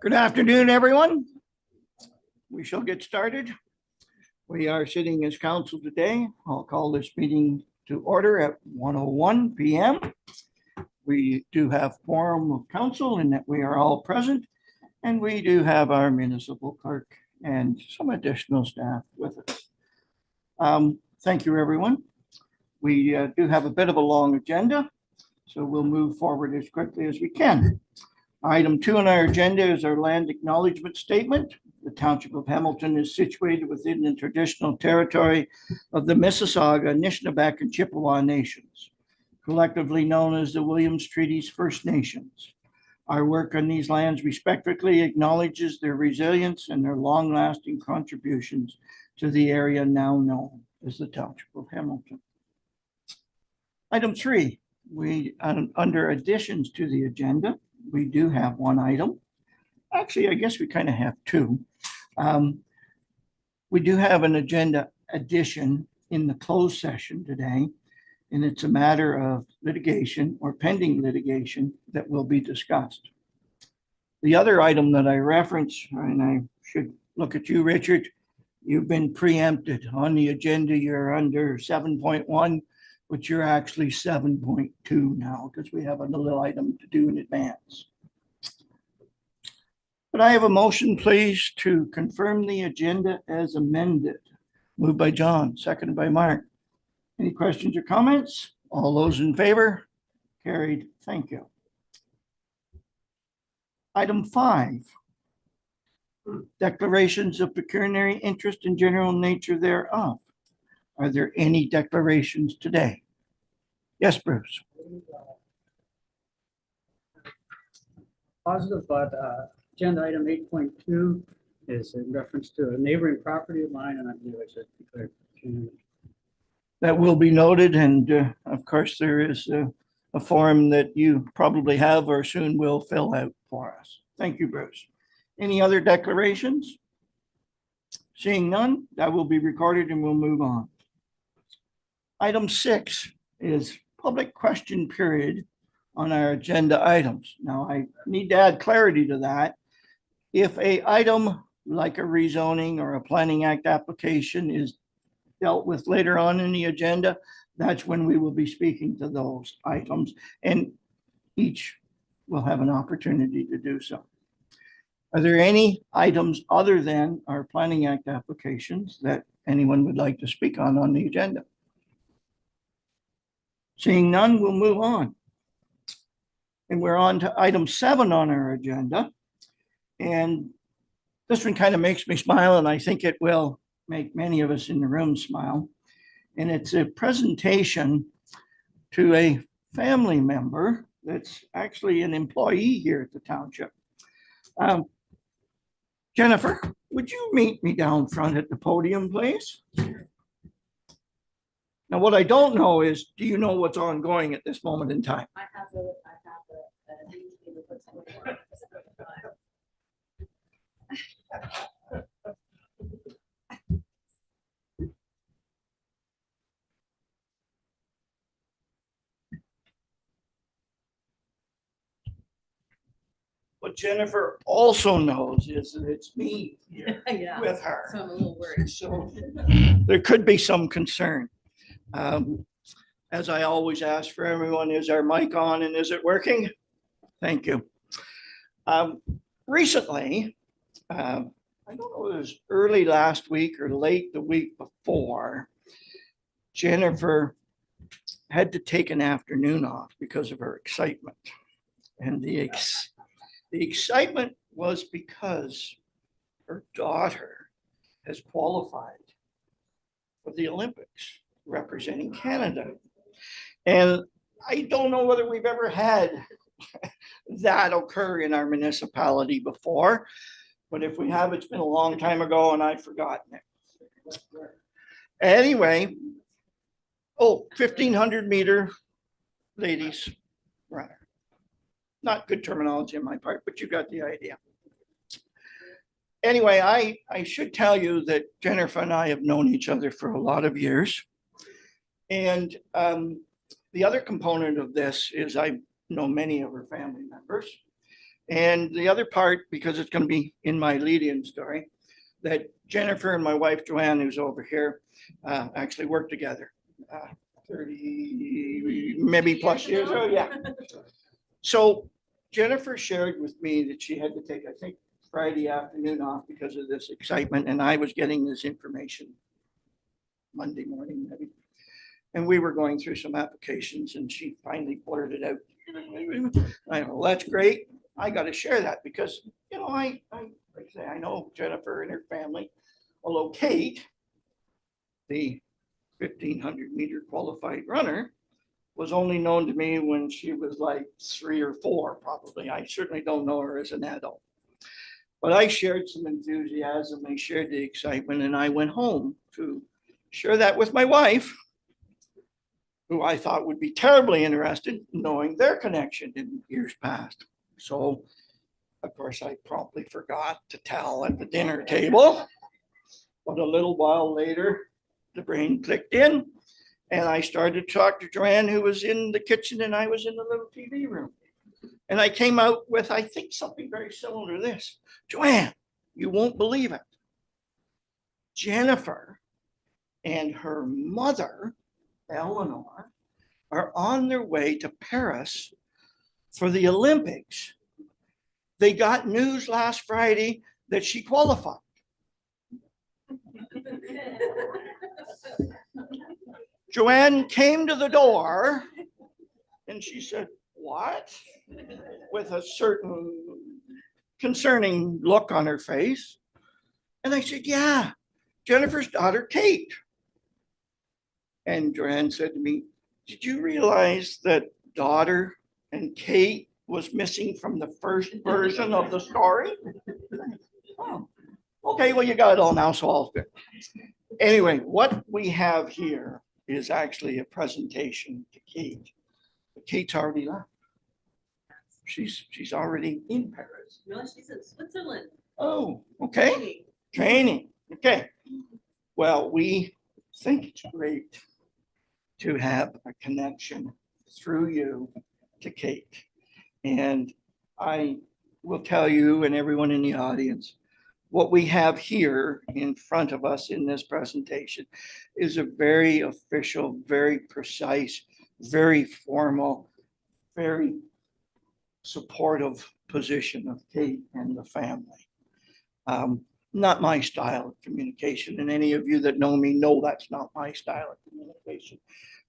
Good afternoon, everyone. We shall get started. We are sitting as council today. I'll call this meeting to order at 1:01 p.m. We do have quorum of council in that we are all present, and we do have our municipal clerk and some additional staff with us. Thank you, everyone. We do have a bit of a long agenda, so we'll move forward as quickly as we can. Item 2 on our agenda is our land acknowledgement statement. The Township of Hamilton is situated within the traditional territory of the Mississauga, Anishinaabe, and Chippewa nations, collectively known as the Williams Treaties First Nations. Our work on these lands respectfully acknowledges their resilience and their long-lasting contributions to the area now known as the Township of Hamilton. Item 3, under additions to the agenda, we do have one item. Actually, I guess we kind of have two. We do have an agenda addition in the closed session today, and it's a matter of litigation or pending litigation that will be discussed. The other item that I reference, and I should look at you, Richard, you've been preempted on the agenda. You're under 7.1, but you're actually 7.2 now because we have a little item to do in advance. But I have a motion, please, to confirm the agenda as amended. Moved by John, seconded by Mark. Any questions or comments? All those in favor? Carried. Thank you. Item 5, declarations of pecuniary interest and general nature thereof. Are there any declarations today? Yes, Bruce. Positive, but agenda item 8.2 is in reference to a neighboring property of mine, and I believe I should declare. That will be noted, and of course, there is a form that you probably have or soon will fill out for us. Thank you, Bruce. Any other declarations? Seeing none, that will be recorded and we'll move on. Item 6 is public question period on our agenda items. Now, I need to add clarity to that. If a item like a rezoning or a planning act application is dealt with later on in the agenda, that's when we will be speaking to those items, and each will have an opportunity to do so. Are there any items other than our planning act applications that anyone would like to speak on the agenda? Seeing none, we'll move on. And we're on to item 7 on our agenda. And this one kind of makes me smile, and I think it will make many of us in the room smile. And it's a presentation to a family member that's actually an employee here at the township. Jennifer, would you meet me down front at the podium, please? Now, what I don't know is, do you know what's ongoing at this moment in time? I have the newspaper for 24 hours. What Jennifer also knows is that it's me here Yeah, with her. so I'm a little worried. So there could be some concern. As I always ask for everyone, is our mic on and is it working? Thank you. Recently, I don't know, it was early last week or late the week before, Jennifer had to take an afternoon off because of her excitement. And the excitement was because her daughter has qualified for the Olympics representing Canada. And I don't know whether we've ever had that occur in our municipality before, but if we have, it's been a long time ago and I've forgotten it. Anyway, 1,500 meter ladies runner. Not good terminology on my part, but you got the idea. Anyway, I should tell you that Jennifer and I have known each other for a lot of years. And the other component of this is I know many of her family members. And the other part, because it's going to be in my lead-in story, that Jennifer and my wife Joanne, who's over here, actually worked together 30 maybe plus years. Oh, yeah. So Jennifer shared with me that she had to take, I think, Friday afternoon off because of this excitement, and I was getting this information Monday morning, maybe. And we were going through some applications, and she finally blurted out, I know, that's great. I got to share that because, you know, like I say, I know Jennifer and her family, although Kate, the 1,500 meter qualified runner, was only known to me when she was like 3 or 4, probably. I certainly don't know her as an adult. But I shared some enthusiasm, I shared the excitement, and I went home to share that with my wife, who I thought would be terribly interested in knowing their connection in years past. So, of course, I promptly forgot to tell at the dinner table. But a little while later, the brain clicked in, and I started to talk to Joanne, who was in the kitchen, and I was in the little TV room. And I came out with, I think, something very similar to this. Joanne, you won't believe it. Jennifer and her mother, Eleanor, are on their way to Paris for the Olympics. They got news last Friday that she qualified. Joanne came to the door and she said, "What?" with a certain concerning look on her face. And I said, "Yeah, Jennifer's daughter, Kate." And Joanne said to me, "Did you realize that daughter and Kate was missing from the first version of the story?" Oh, okay, well, you got it all now, so all's good. Anyway, what we have here is actually a presentation to Kate. But Kate's already left. She's already in Paris. No, she's in Switzerland. Oh, okay. Training. Okay. Well, we think it's great to have a connection through you to Kate. And I will tell you and everyone in the audience, what we have here in front of us in this presentation is a very official, very precise, very formal, very supportive position of Kate and the family. Not my style of communication, and any of you that know me know that's not my style of communication.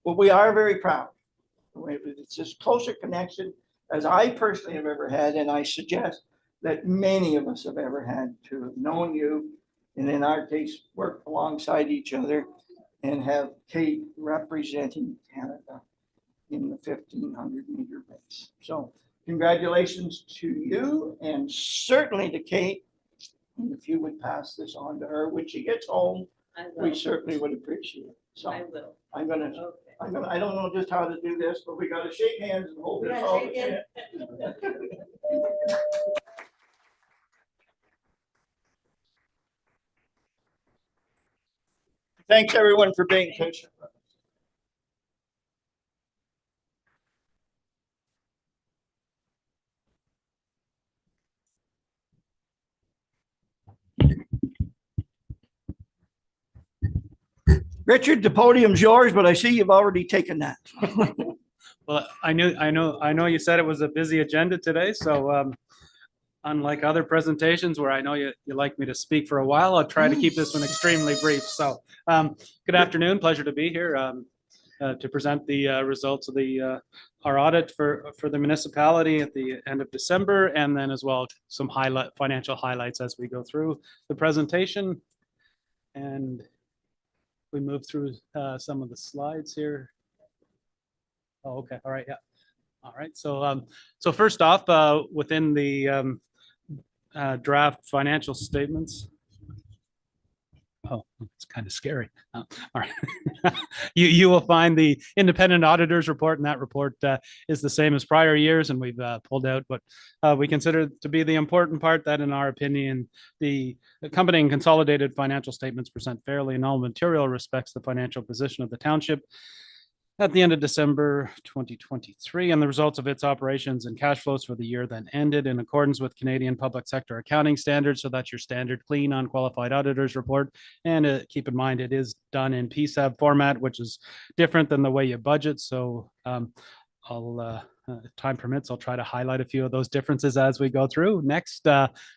But we are very proud. It's as close a connection as I personally have ever had, and I suggest that many of us have ever had, to have known you, and in our case, worked alongside each other and have Kate representing Canada in the 1,500 meter race. So congratulations to you, and certainly to Kate. And if you would pass this on to her when she gets home, we certainly would appreciate it. So I will. I don't know just how to do this, but we got to shake hands and hold this all. Thanks, everyone, for being patient. Richard, the podium's yours, but I see you've already taken that. Well, I know you said it was a busy agenda today, so unlike other presentations where I know you like me to speak for a while, I'll try to keep this one extremely brief. So good afternoon, pleasure to be here to present the results of our audit for the municipality at the end of December, and then as well some financial highlights as we go through the presentation. And we move through some of the slides here. Oh, okay. All right. Yeah. All right. So first off, within the draft financial statements, Oh, it's kind of scary. All right. You will find the independent auditors report, and that report is the same as prior years, and we've pulled out what we consider to be the important part, that in our opinion, the accompanying consolidated financial statements present fairly in all material respects the financial position of the township at the end of December 2023, and the results of its operations and cash flows for the year then ended in accordance with Canadian public sector accounting standards. So that's your standard clean, unqualified auditors report. And keep in mind, it is done in PSAB format, which is different than the way you budget. So if time permits, I'll try to highlight a few of those differences as we go through. Next,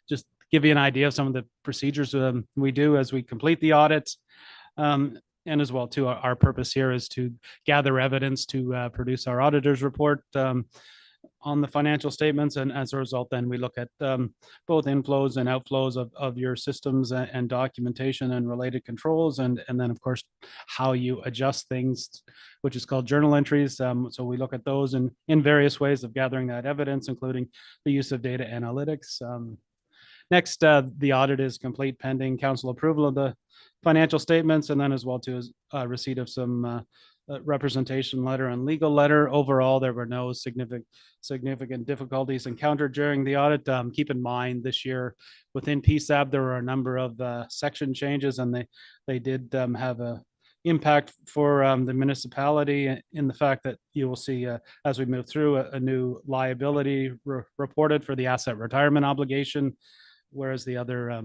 just give you an idea of some of the procedures we do as we complete the audit. And as well, too, our purpose here is to gather evidence to produce our auditor's report on the financial statements. And as a result, then we look at both inflows and outflows of your systems and documentation and related controls. And then, of course, how you adjust things, which is called journal entries. So we look at those in various ways of gathering that evidence, including the use of data analytics. Next, the audit is complete pending council approval of the financial statements, and then as well too as receipt of some representation letter and legal letter. Overall, there were no significant difficulties encountered during the audit. Keep in mind, this year within PSAB, there were a number of section changes, and they did have a impact for the municipality in the fact that you will see as we move through a new liability reported for the asset retirement obligation, whereas the other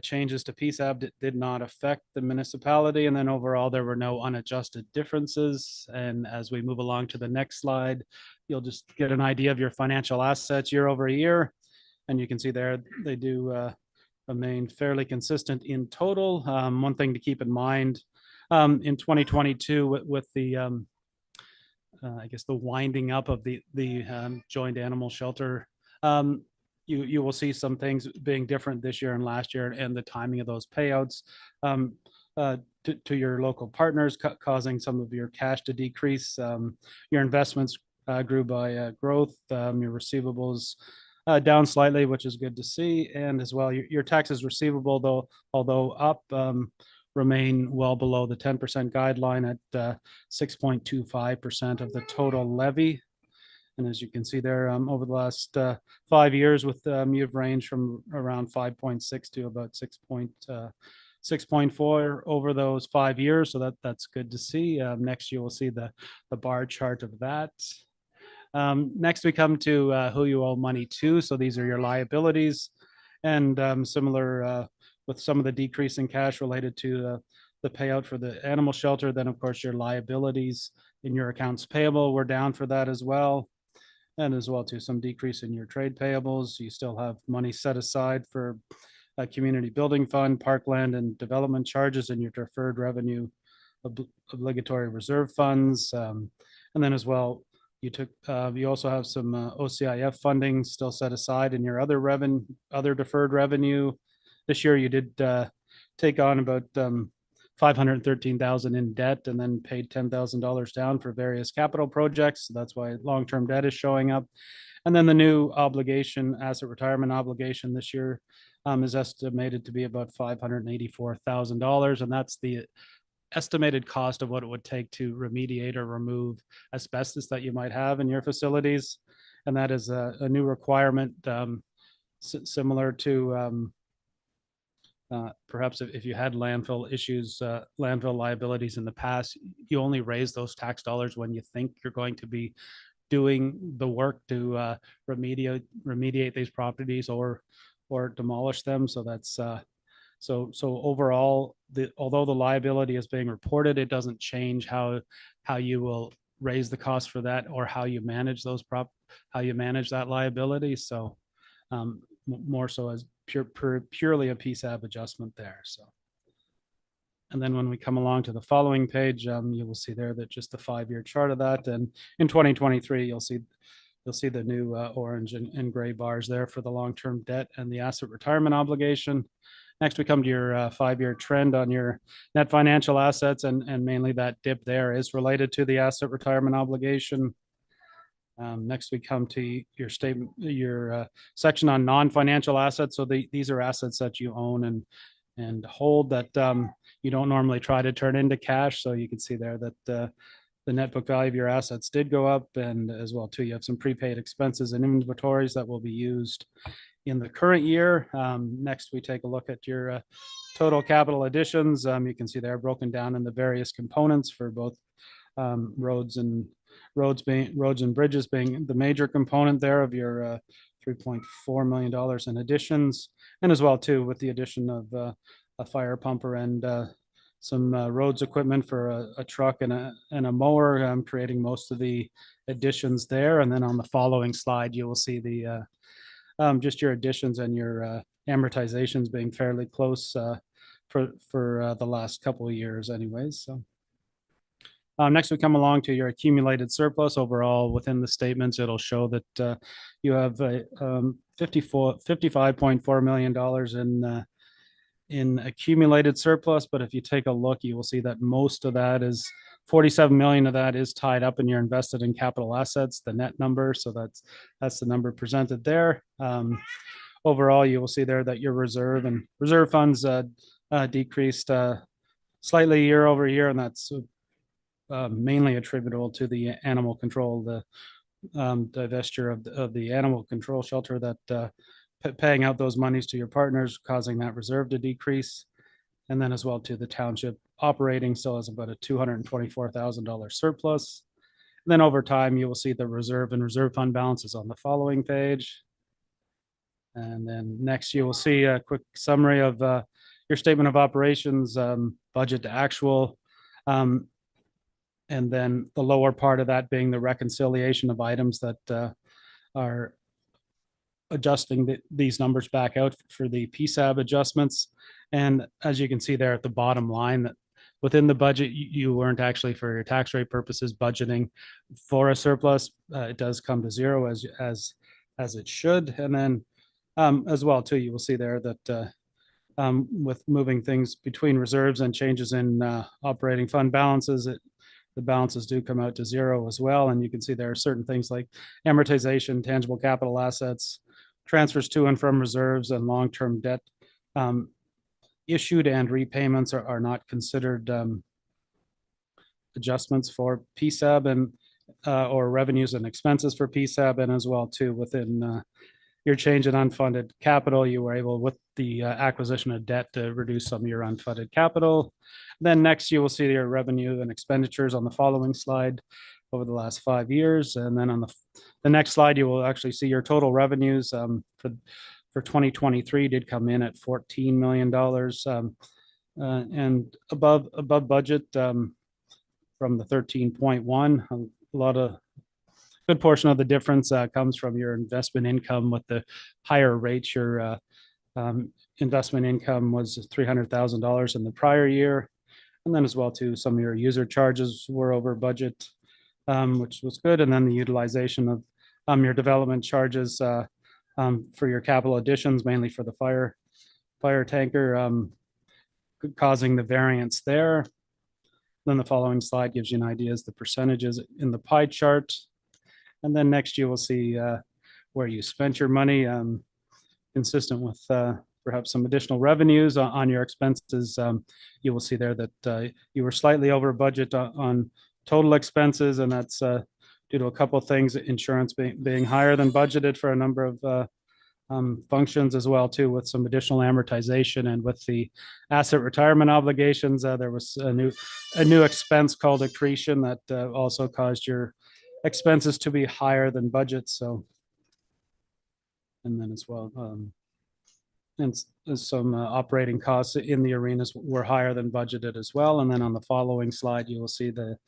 changes to PSAB did not affect the municipality. And then overall, there were no unadjusted differences. And as we move along to the next slide, you'll just get an idea of your financial assets year over year. And you can see there, they do remain fairly consistent in total. One thing to keep in mind in 2022 with the, I guess, the winding up of the joint animal shelter, you will see some things being different this year and last year, and the timing of those payouts to your local partners, causing some of your cash to decrease. Your investments grew by growth. Your receivables down slightly, which is good to see. And as well, your taxes receivable, although up, remain well below the 10% guideline at 6.25% of the total levy. And as you can see there, over the last 5 years, you've ranged from around 5.6 to about 6.4 over those 5 years. So that's good to see. Next, you will see the bar chart of that. Next, we come to who you owe money to. So these are your liabilities, and similar with some of the decrease in cash related to the payout for the animal shelter. Then, of course, your liabilities in your accounts payable were down for that as well. And as well to some decrease in your trade payables. You still have money set aside for a community building fund, parkland and development charges, and your deferred revenue obligatory reserve funds. And then as well, you also have some OCIF funding still set aside in your other deferred revenue. This year you did take on about $513,000 in debt, and then paid $10,000 down for various capital projects. So that's why long-term debt is showing up. And then the new obligation, asset retirement obligation this year, is estimated to be about $584,000. And that's the estimated cost of what it would take to remediate or remove asbestos that you might have in your facilities. And that is a new requirement similar to perhaps if you had landfill issues, landfill liabilities in the past. You only raise those tax dollars when you think you're going to be doing the work to remediate these properties or demolish them. So that's so overall, although the liability is being reported, it doesn't change how you will raise the cost for that or how you manage that liability. So more so as purely a PSAB adjustment there. So, and then when we come along to the following page, you will see there that just the 5-year chart of that. And in 2023, you'll see the new orange and gray bars there for the long-term debt and the asset retirement obligation. Next, we come to your 5-year trend on your net financial assets, and mainly that dip there is related to the asset retirement obligation. Next, we come to your statement, your section on non-financial assets. So these are assets that you own and hold that you don't normally try to turn into cash. So you can see there that the net book value of your assets did go up, and as well too, you have some prepaid expenses and inventories that will be used in the current year. Next, we take a look at your total capital additions. You can see they're broken down in the various components for both roads and bridges being the major component there of your $3.4 million in additions, and as well too with the addition of a fire pumper and some roads equipment for a truck and a mower, creating most of the additions there. And then on the following slide, you will see the just your additions and your amortizations being fairly close for the last couple of years anyways. So next we come along to your accumulated surplus. Overall within the statements, it'll show that you have $55.4 million in accumulated surplus. But if you take a look, you will see that most of that is 47 million of that is tied up in your invested in capital assets, the net number. So that's the number presented there. Overall, you will see there that your reserve funds decreased slightly year over year, and that's mainly attributable to the animal control, the divestiture of the animal control shelter, that paying out those monies to your partners, causing that reserve to decrease. And then as well to the township operating still has about a $224,000 surplus. And then over time, you will see the reserve and reserve fund balances on the following page. And then next you will see a quick summary of your statement of operations, budget to actual. And then the lower part of that being the reconciliation of items that are adjusting these numbers back out for the PSAB adjustments. And as you can see there at the bottom line, that within the budget, you weren't actually, for your tax rate purposes, budgeting for a surplus. It does come to zero as it should. And then as well too, you will see there that with moving things between reserves and changes in operating fund balances, the balances do come out to zero as well. And you can see there are certain things like amortization, tangible capital assets, transfers to and from reserves, and long-term debt issued and repayments are not considered adjustments for PSAB and or revenues and expenses for PSAB. And as well too within your change in unfunded capital, you were able with the acquisition of debt to reduce some of your unfunded capital. Then next you will see your revenue and expenditures on the following slide over the last 5 years. And then on the next slide, you will actually see your total revenues for 2023 did come in at $14 million and above budget from the 13.1. A lot of good portion of the difference comes from your investment income with the higher rates. Your investment income was $300,000 in the prior year. And then as well too, some of your user charges were over budget, which was good. And then the utilization of your development charges for your capital additions, mainly for the fire tanker, causing the variance there. Then the following slide gives you an idea as the percentages in the pie chart. And then next you will see where you spent your money, consistent with perhaps some additional revenues on your expenses. You will see there that you were slightly over budget on total expenses, and that's due to a couple of things, insurance being higher than budgeted for a number of functions, as well too with some additional amortization, and with the asset retirement obligations, there was a new expense called accretion that also caused your expenses to be higher than budget. So, and then as well, and some operating costs in the arenas were higher than budgeted as well. And then on the following slide, you will see the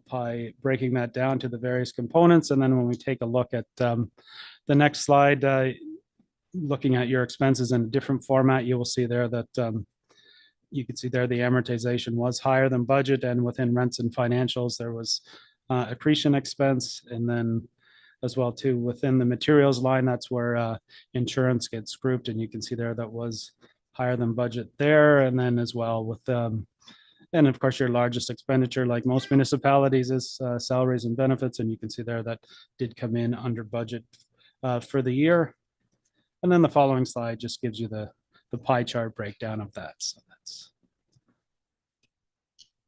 pie breaking that down to the various components. And then when we take a look at the next slide, looking at your expenses in a different format, you will see there that you can see there the amortization was higher than budget, and within rents and financials there was accretion expense. And then as well too within the materials line, that's where insurance gets grouped, and you can see there that was higher than budget there. And then as well with and of course your largest expenditure, like most municipalities, is salaries and benefits, and you can see there that did come in under budget for the year. And then the following slide just gives you the the pie chart breakdown of that. So that's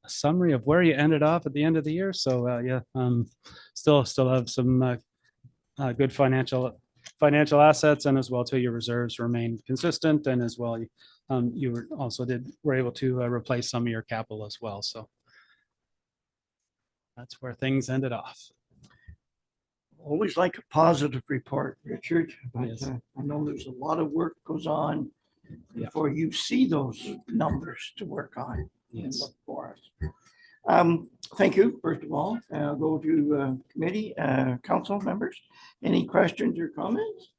a summary of where you ended off at the end of the year. So yeah, still have some good financial assets, and as well too, your reserves remain consistent, and as well, you were able to replace some of your capital as well. So that's where things ended off. Always like a positive report, Richard, but Yes. I know there's a lot of work goes on Yeah. before you see those numbers to work on and Yes. look for us. Thank you, first of all. I'll go to committee, council members. Any questions or comments?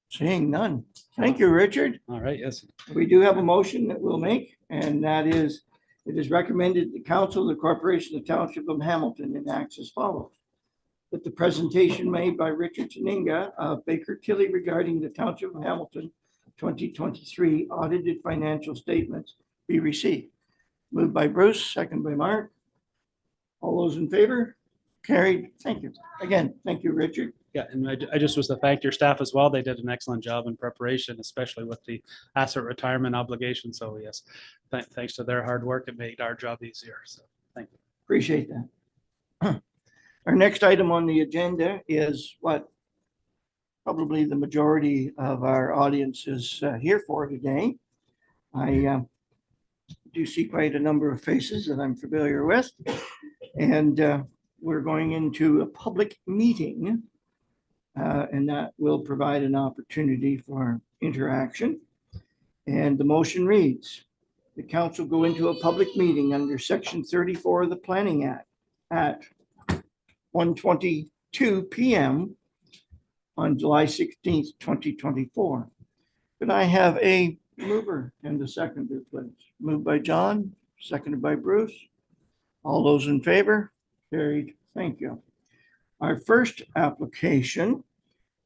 Seeing none. Thank you, Richard. All right. Yes. We do have a motion that we'll make, and that is, it is recommended the council of the corporation of Township of Hamilton enacts as follows. That the presentation made by Richard Taninga of Baker Tilly regarding the Township of Hamilton 2023 audited financial statements be received. Moved by Bruce, second by Mark. All those in favor? Carried. Thank you. Again, thank you, Richard. Yeah, and I just was to thank your staff as well. They did an excellent job in preparation, especially with the asset retirement obligation. So yes, thanks to their hard work, it made our job easier. So thank you. Appreciate that. Our next item on the agenda is what probably the majority of our audience is here for today. I do see quite a number of faces that I'm familiar with, and we're going into a public meeting, and that will provide an opportunity for interaction. And the motion reads, the council go into a public meeting under section 34 of the Planning Act at 1:22 p.m. on July 16th, 2024. Could I have a mover and a seconder, please? Moved by John, seconded by Bruce. All those in favor? Carried. Thank you. Our first application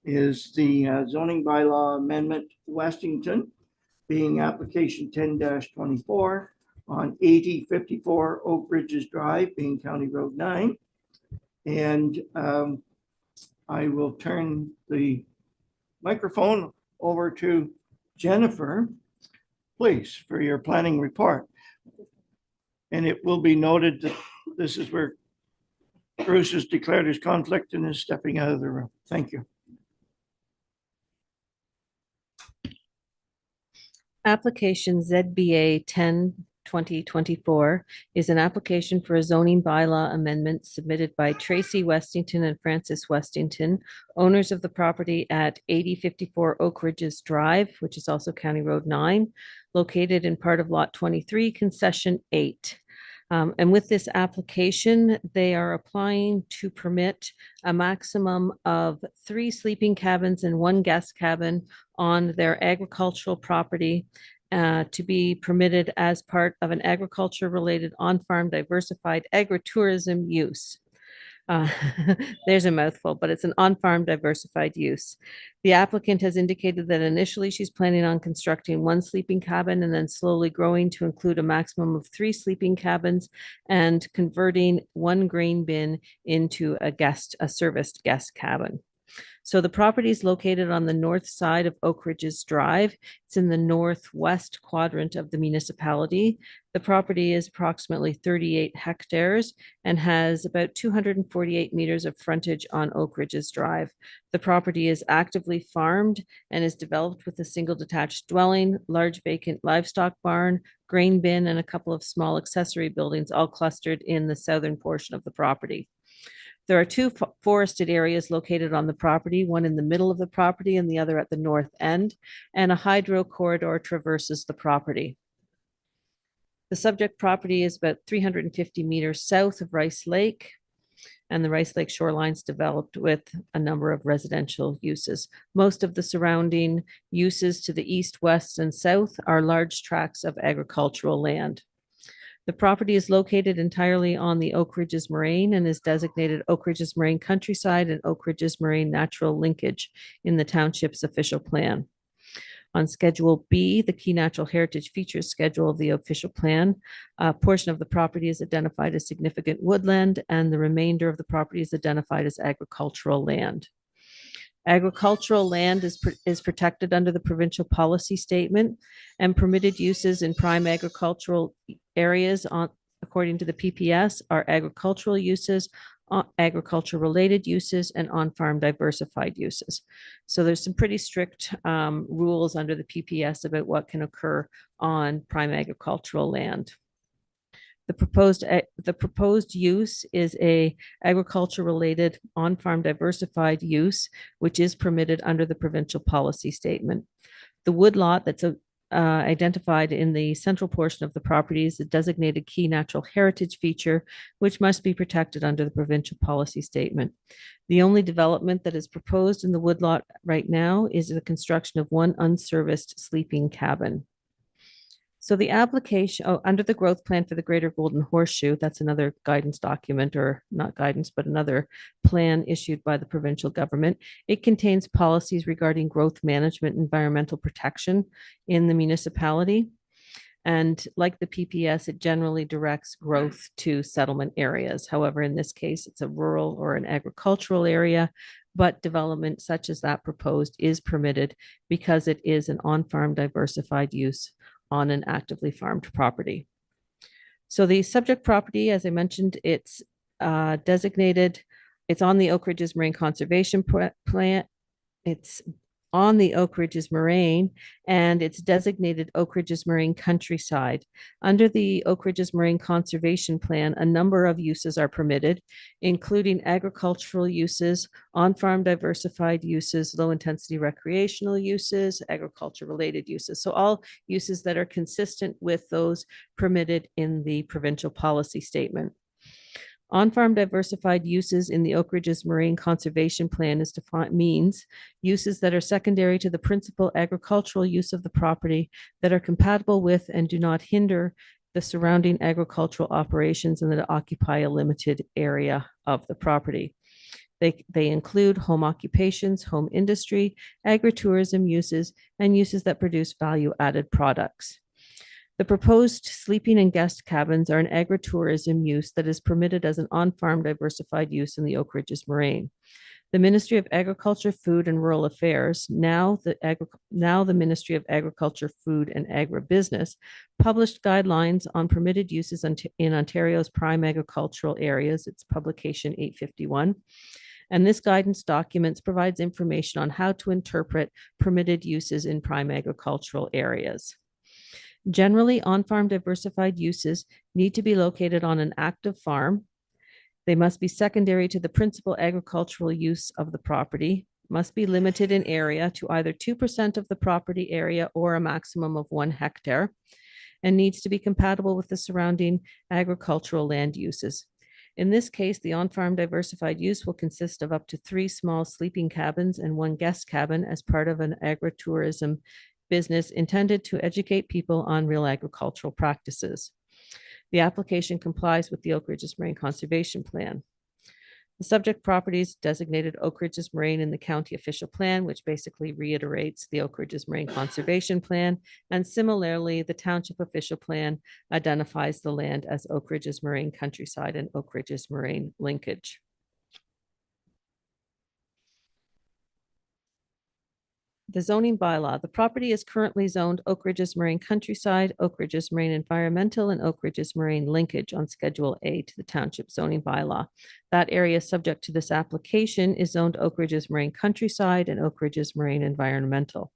is the zoning bylaw amendment Westington, being application 10-24 on 8054 Oak Ridges Drive, being County Road 9. And I will turn the microphone over to Jennifer, please, for your planning report. And it will be noted that this is where Bruce has declared his conflict and is stepping out of the room. Thank you. Application ZBA 10/2024 is an application for a zoning bylaw amendment submitted by Tracy Westington and Francis Westington, owners of the property at 8054 Oak Ridges Drive, which is also County Road 9, located in part of Lot 23, Concession 8. And with this application, they are applying to permit a maximum of 3 sleeping cabins and 1 guest cabin on their agricultural property to be permitted as part of an agriculture-related on-farm diversified agritourism use. There's a mouthful, but it's an on-farm diversified use. The applicant has indicated that initially she's planning on constructing 1 sleeping cabin and then slowly growing to include a maximum of 3 sleeping cabins and converting 1 grain bin into a serviced guest cabin. So the property is located on the north side of Oak Ridges Drive. It's in the northwest quadrant of the municipality. The property is approximately 38 hectares and has about 248 meters of frontage on Oak Ridges Drive. The property is actively farmed and is developed with a single detached dwelling, large vacant livestock barn, grain bin, and a couple of small accessory buildings, all clustered in the southern portion of the property. There are 2 forested areas located on the property, one in the middle of the property and the other at the north end, and a hydro corridor traverses the property. The subject property is about 350 meters south of Rice Lake, and the Rice Lake shoreline is developed with a number of residential uses. Most of the surrounding uses to the east, west, and south are large tracts of agricultural land. The property is located entirely on the Oak Ridges Moraine and is designated Oak Ridges Moraine Countryside and Oak Ridges Moraine Natural Linkage in the township's official plan. On Schedule B, the Key Natural Heritage Features Schedule of the official plan, a portion of the property is identified as significant woodland and the remainder of the property is identified as agricultural land. Agricultural land is protected under the provincial policy statement, and permitted uses in prime agricultural areas according to the PPS are agricultural uses, agriculture-related uses, and on-farm diversified uses. So there's some pretty strict rules under the PPS about what can occur on prime agricultural land. The proposed use is a agriculture-related on-farm diversified use, which is permitted under the provincial policy statement. The woodlot that's identified in the central portion of the property is a designated key natural heritage feature, which must be protected under the provincial policy statement. The only development that is proposed in the woodlot right now is the construction of one unserviced sleeping cabin. So the application, under the growth plan for the Greater Golden Horseshoe, that's another guidance document, or not guidance, but another plan issued by the provincial government. It contains policies regarding growth management, environmental protection in the municipality. And like the PPS, it generally directs growth to settlement areas. However, in this case, it's a rural or an agricultural area, but development such as that proposed is permitted because it is an on-farm diversified use on an actively farmed property. So the subject property, as I mentioned, it's designated, it's on the Oak Ridges Marine Conservation Plan. It's on the Oak Ridges Moraine, and it's designated Oak Ridges Marine Countryside. Under the Oak Ridges Marine Conservation Plan, a number of uses are permitted, including agricultural uses, on-farm diversified uses, low-intensity recreational uses, agriculture-related uses. So all uses that are consistent with those permitted in the provincial policy statement. On-farm diversified uses in the Oak Ridges Marine Conservation Plan means uses that are secondary to the principal agricultural use of the property, that are compatible with and do not hinder the surrounding agricultural operations and that occupy a limited area of the property. They include home occupations, home industry, agritourism uses, and uses that produce value-added products. The proposed sleeping and guest cabins are an agritourism use that is permitted as an on-farm diversified use in the Oak Ridges Moraine. The Ministry of Agriculture, Food and Rural Affairs, now the Ministry of Agriculture, Food and Agribusiness, published guidelines on permitted uses in Ontario's prime agricultural areas. It's publication 851. And this guidance document provides information on how to interpret permitted uses in prime agricultural areas. Generally, on-farm diversified uses need to be located on an active farm. They must be secondary to the principal agricultural use of the property, must be limited in area to either 2% of the property area or a maximum of 1 hectare, and needs to be compatible with the surrounding agricultural land uses. In this case, the on-farm diversified use will consist of up to 3 small sleeping cabins and 1 guest cabin as part of an agritourism business intended to educate people on real agricultural practices. The application complies with the Oak Ridges Marine Conservation Plan. The subject properties designated Oak Ridges Moraine in the county official plan, which basically reiterates the Oak Ridges Marine Conservation Plan. And similarly, the township official plan identifies the land as Oak Ridges Marine Countryside and Oak Ridges Moraine linkage. The zoning bylaw. The property is currently zoned Oak Ridges Marine Countryside, Oak Ridges Marine Environmental, and Oak Ridges Marine Linkage on Schedule A to the township zoning bylaw. That area subject to this application is zoned Oak Ridges Marine Countryside and Oak Ridges Marine Environmental.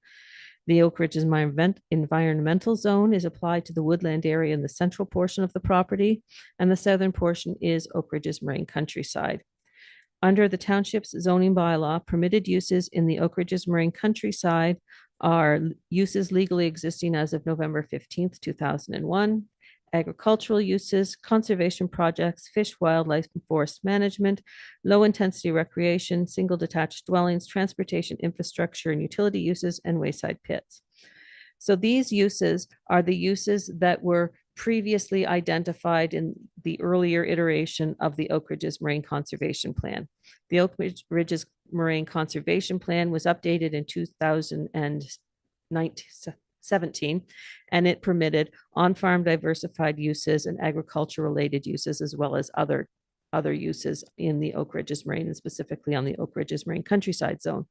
The Oak Ridges Environmental Zone is applied to the woodland area in the central portion of the property, and the southern portion is Oak Ridges Marine Countryside. Under the township's zoning bylaw, permitted uses in the Oak Ridges Marine Countryside are uses legally existing as of November 15th, 2001, agricultural uses, conservation projects, fish, wildlife, and forest management, low-intensity recreation, single detached dwellings, transportation infrastructure and utility uses, and wayside pits. So these uses are the uses that were previously identified in the earlier iteration of the Oak Ridges Marine Conservation Plan. The Oak Ridges Marine Conservation Plan was updated in 2017, and it permitted on-farm diversified uses and agriculture-related uses, as well as other other uses in the Oak Ridges Marine and specifically on the Oak Ridges Marine Countryside Zone.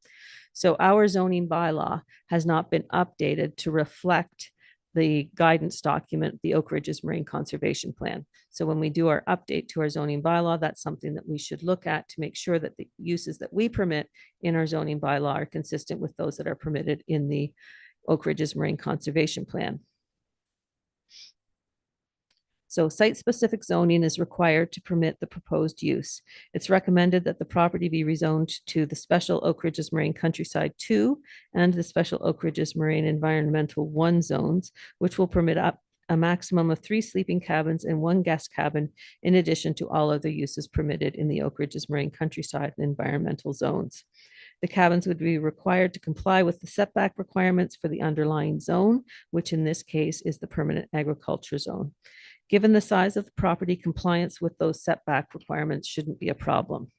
So our zoning bylaw has not been updated to reflect the guidance document, the Oak Ridges Marine Conservation Plan. So when we do our update to our zoning bylaw, that's something that we should look at to make sure that the uses that we permit in our zoning bylaw are consistent with those that are permitted in the Oak Ridges Marine Conservation Plan. So site-specific zoning is required to permit the proposed use. It's recommended that the property be rezoned to the Special Oak Ridges Marine Countryside 2 and the Special Oak Ridges Marine Environmental 1 zones, which will permit up a maximum of 3 sleeping cabins and 1 guest cabin, in addition to all other uses permitted in the Oak Ridges Marine Countryside and environmental zones. The cabins would be required to comply with the setback requirements for the underlying zone, which in this case is the permanent agriculture zone. Given the size of the property, compliance with those setback requirements shouldn't be a problem.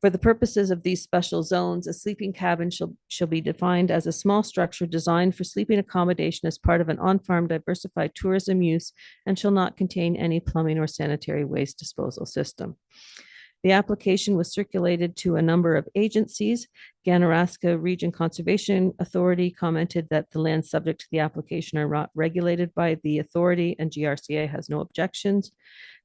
For the purposes of these special zones, a sleeping cabin shall be defined as a small structure designed for sleeping accommodation as part of an on-farm diversified tourism use and shall not contain any plumbing or sanitary waste disposal system. The application was circulated to a number of agencies. Ganaraska Region Conservation Authority commented that the lands subject to the application are not regulated by the authority, and GRCA has no objections.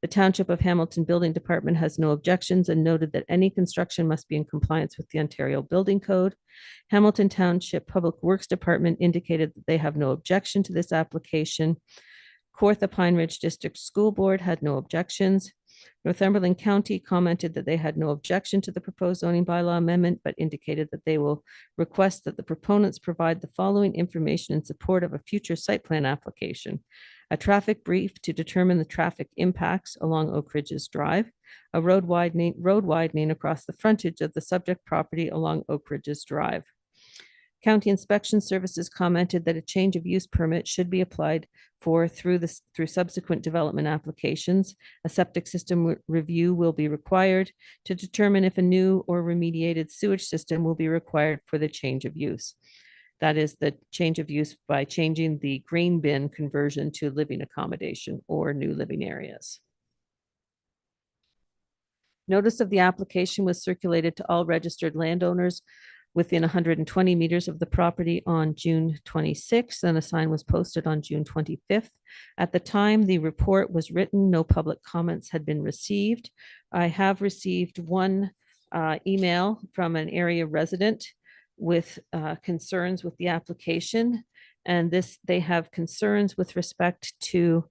The Township of Hamilton Building Department has no objections and noted that any construction must be in compliance with the Ontario Building Code. Hamilton Township Public Works Department indicated that they have no objection to this application. Kawartha Pine Ridge District School Board had no objections. Northumberland County commented that they had no objection to the proposed zoning bylaw amendment, but indicated that they will request that the proponents provide the following information in support of a future site plan application: a traffic brief to determine the traffic impacts along Oak Ridges Drive, a road widening across the frontage of the subject property along Oak Ridges Drive. County Inspection Services commented that a change of use permit should be applied for through subsequent development applications. A septic system review will be required to determine if a new or remediated sewage system will be required for the change of use. That is the change of use by changing the grain bin conversion to living accommodation or new living areas. Notice of the application was circulated to all registered landowners within 120 meters of the property on June 26th, and a sign was posted on June 25th. At the time the report was written, no public comments had been received. I have received one email from an area resident with concerns with the application, and they have concerns with respect to,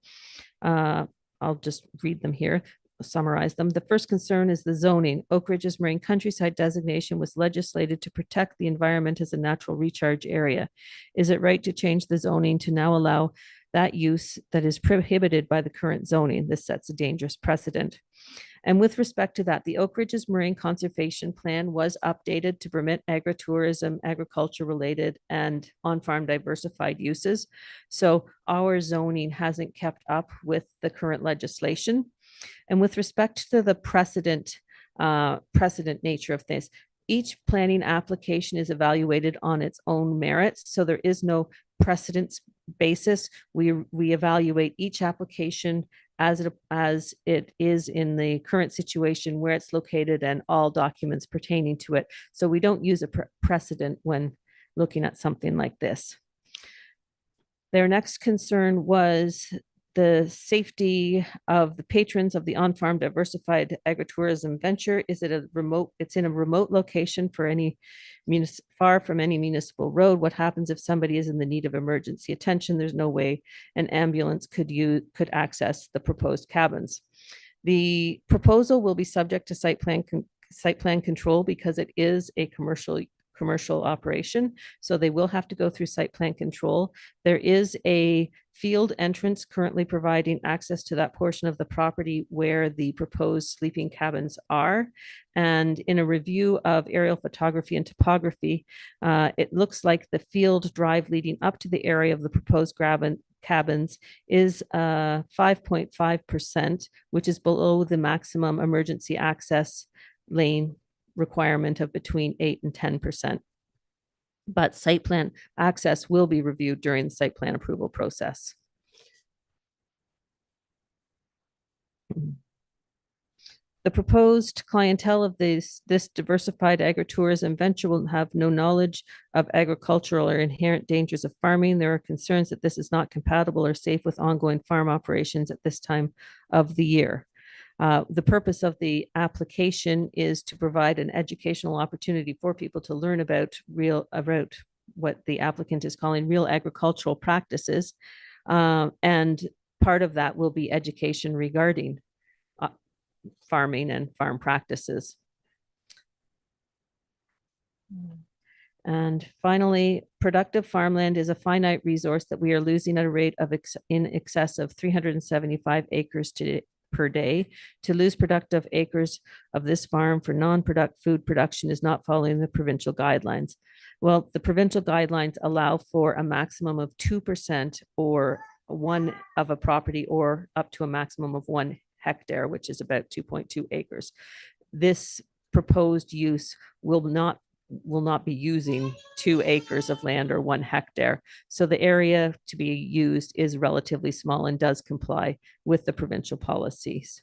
I'll just read them here, summarize them. The first concern is the zoning. Oak Ridges Marine Countryside designation was legislated to protect the environment as a natural recharge area. Is it right to change the zoning to now allow that use that is prohibited by the current zoning? This sets a dangerous precedent. And with respect to that, the Oak Ridges Marine Conservation Plan was updated to permit agritourism, agriculture related, and on-farm diversified uses. So our zoning hasn't kept up with the current legislation. And with respect to the precedent nature of this, each planning application is evaluated on its own merits. So there is no precedence basis. We evaluate each application as it is in the current situation, where it's located, and all documents pertaining to it. So we don't use a precedent when looking at something like this. Their next concern was the safety of the patrons of the on-farm diversified agritourism venture. It's in a remote location far from any municipal road. What happens if somebody is in the need of emergency attention? There's no way an ambulance could access the proposed cabins. The proposal will be subject to site plan control because it is a commercial operation. So they will have to go through site plan control. There is a field entrance currently providing access to that portion of the property where the proposed sleeping cabins are. And in a review of aerial photography and topography, it looks like the field drive leading up to the area of the proposed cabins is 5.5%, which is below the maximum emergency access lane requirement of between 8 and 10%. But site plan access will be reviewed during the site plan approval process. The proposed clientele of this diversified agritourism venture will have no knowledge of agricultural or inherent dangers of farming. There are concerns that this is not compatible or safe with ongoing farm operations at this time of the year. The purpose of the application is to provide an educational opportunity for people to learn about what the applicant is calling real agricultural practices. And part of that will be education regarding farming and farm practices. And finally, productive farmland is a finite resource that we are losing at a rate of in excess of 375 acres per day. To lose productive acres of this farm for non-product food production is not following the provincial guidelines. Well, the provincial guidelines allow for a maximum of 2% or one of a property, or up to a maximum of 1 hectare, which is about 2.2 acres. This proposed use will not be using 2 acres of land or 1 hectare. So the area to be used is relatively small and does comply with the provincial policies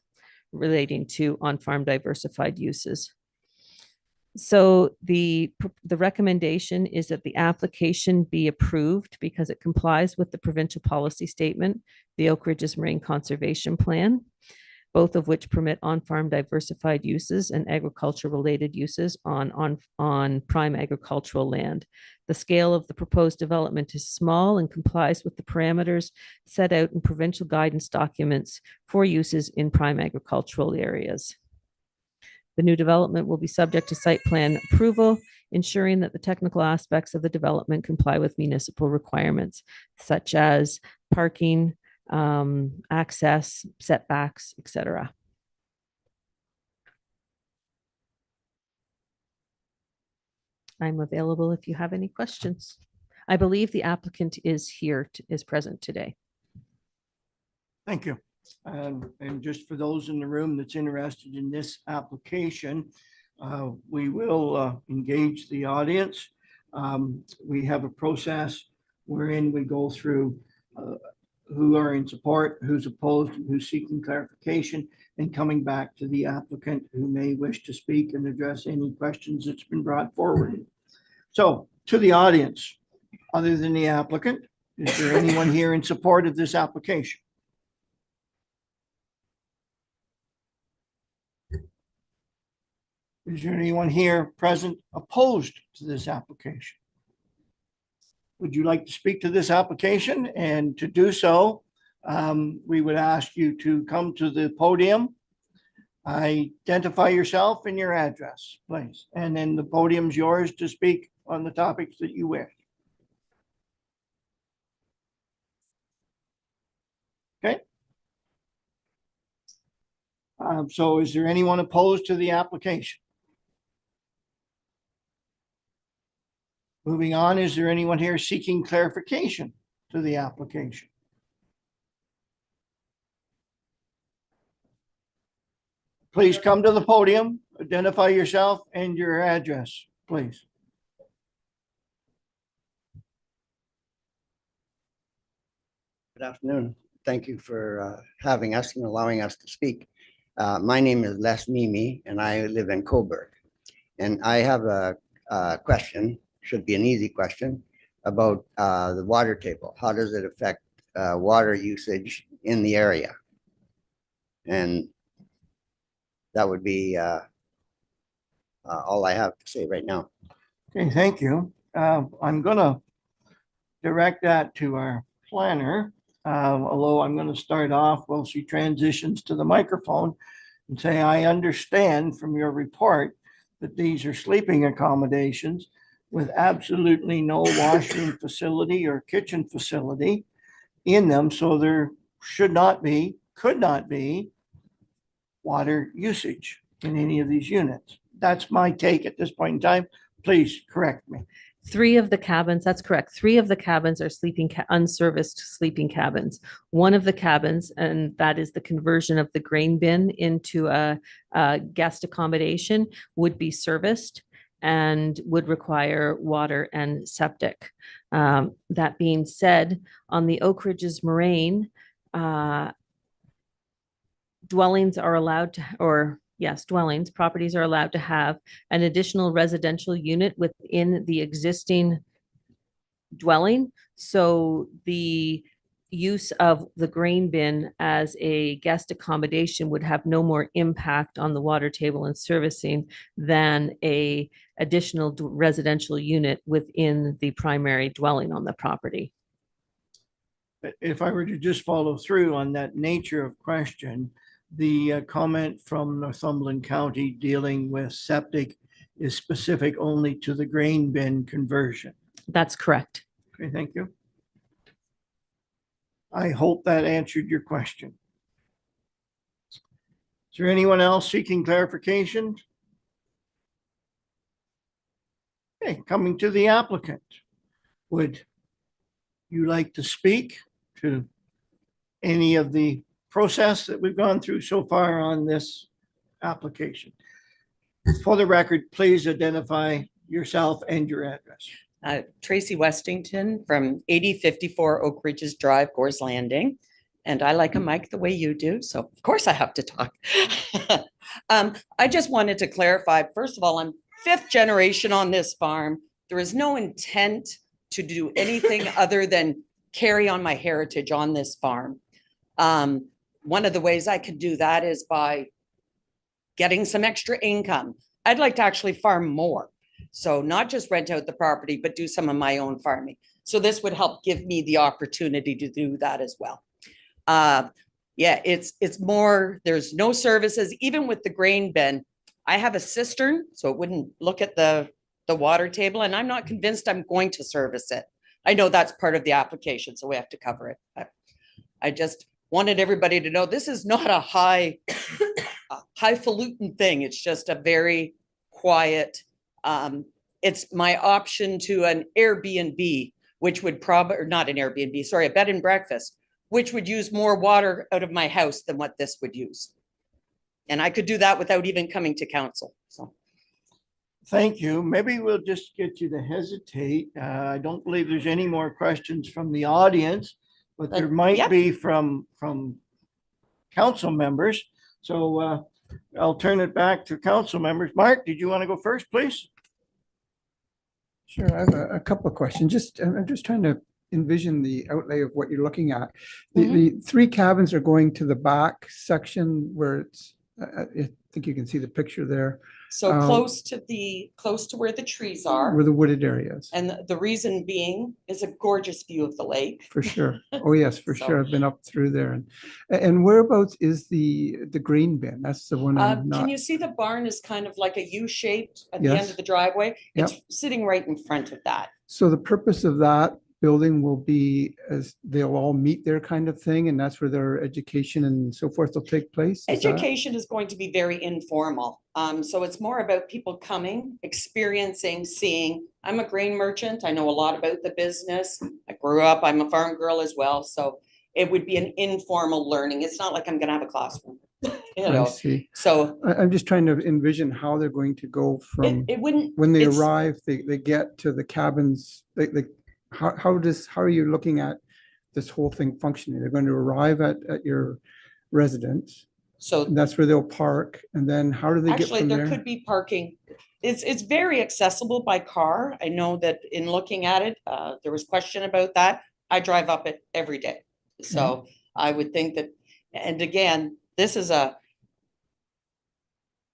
relating to on-farm diversified uses. So the recommendation is that the application be approved because it complies with the provincial policy statement, the Oak Ridges Marine Conservation Plan, both of which permit on-farm diversified uses and agriculture-related uses on prime agricultural land. The scale of the proposed development is small and complies with the parameters set out in provincial guidance documents for uses in prime agricultural areas. The new development will be subject to site plan approval, ensuring that the technical aspects of the development comply with municipal requirements, such as parking, access, setbacks, etc. I'm available if you have any questions. I believe the applicant is present today. Thank you. And just for those in the room that's interested in this application, we will engage the audience. We have a process wherein we go through who are in support, who's opposed, and who's seeking clarification, and coming back to the applicant who may wish to speak and address any questions that's been brought forward. So to the audience, other than the applicant, is there anyone here in support of this application? Is there anyone here present opposed to this application? Would you like to speak to this application? And to do so, we would ask you to come to the podium, identify yourself and your address, please. And then the podium's yours to speak on the topics that you wish. Okay. So is there anyone opposed to the application? Moving on, is there anyone here seeking clarification to the application? Please come to the podium, identify yourself and your address, please. Good afternoon. Thank you for having us and allowing us to speak. My name is Les Mimi and I live in Cobourg. And I have a question, should be an easy question, about the water table. How does it affect water usage in the area? And that would be all I have to say right now. Okay, thank you. I'm going to direct that to our planner, although I'm going to start off while she transitions to the microphone and say, I understand from your report that these are sleeping accommodations with absolutely no washroom facility or kitchen facility in them. So there should not be, could not be water usage in any of these units. That's my take at this point in time. Please correct me. 3 of the cabins, that's correct. 3 of the cabins are unserviced sleeping cabins. One of the cabins, and that is the conversion of the grain bin into a guest accommodation, would be serviced and would require water and septic. That being said, on the Oak Ridges Moraine, dwellings are allowed to, or yes, dwellings, properties are allowed to have an additional residential unit within the existing dwelling. So the use of the grain bin as a guest accommodation would have no more impact on the water table and servicing than a additional residential unit within the primary dwelling on the property. If I were to just follow through on that nature of question, the comment from Northumberland County dealing with septic is specific only to the grain bin conversion. That's correct. Okay, thank you. I hope that answered your question. Is there anyone else seeking clarification? Okay, coming to the applicant. Would you like to speak to any of the process that we've gone through so far on this application? For the record, please identify yourself and your address. Tracy Westington from 8054 Oak Ridges Drive, Gore's Landing. And I like a mic the way you do, so of course I have to talk. I just wanted to clarify, first of all, I'm 5th generation on this farm. There is no intent to do anything other than carry on my heritage on this farm. One of the ways I could do that is by getting some extra income. I'd like to actually farm more. So not just rent out the property, but do some of my own farming. So this would help give me the opportunity to do that as well. Yeah, it's more, there's no services, even with the grain bin. I have a cistern, so it wouldn't look at the water table, and I'm not convinced I'm going to service it. I know that's part of the application, so we have to cover it. But I just wanted everybody to know this is not a highfalutin thing. It's just a very quiet, it's my option to an Airbnb, which would probably, or not an Airbnb, sorry, a bed and breakfast, which would use more water out of my house than what this would use. And I could do that without even coming to council, so. Thank you. Maybe we'll just get you to hesitate. I don't believe there's any more questions from the audience, but there might yeah. be from council members. So I'll turn it back to council members. Mark, did you want to go first, please? Sure, I have a couple of questions. I'm just trying to envision the outlay of what you're looking at. The 3 cabins are going to the back section where it's, I think you can see the picture there, So close to where the trees are. where the wooded areas, And the reason being is a gorgeous view of the lake. for sure. Oh, yes, for So- sure. I've been up through there. And whereabouts is the grain bin? That's the one I'm Can not, you see the barn is kind of like a U-shaped at the end Yes. of the driveway? Yep. It's sitting right in front of that. so the purpose of that building will be as they'll all meet there kind of thing, and that's where their education and so forth will take place? Is that- Education is going to be very informal. So it's more about people coming, experiencing, seeing. I'm a grain merchant. I know a lot about the business. I grew up, I'm a farm girl as well. So it would be an informal learning. It's not like I'm gonna have a classroom. You I know, see. so I'm just trying to envision how they're going to go from. it wouldn't. When they it's- arrive, they get to the cabins, how are you looking at this whole thing functioning? They're going to arrive at your residence, So and that's where they'll park, and then how do they get actually, from there there? could be parking. It's very accessible by car. I know that in looking at it, there was question about that. I drive up it every day. So I would think that, and again, this is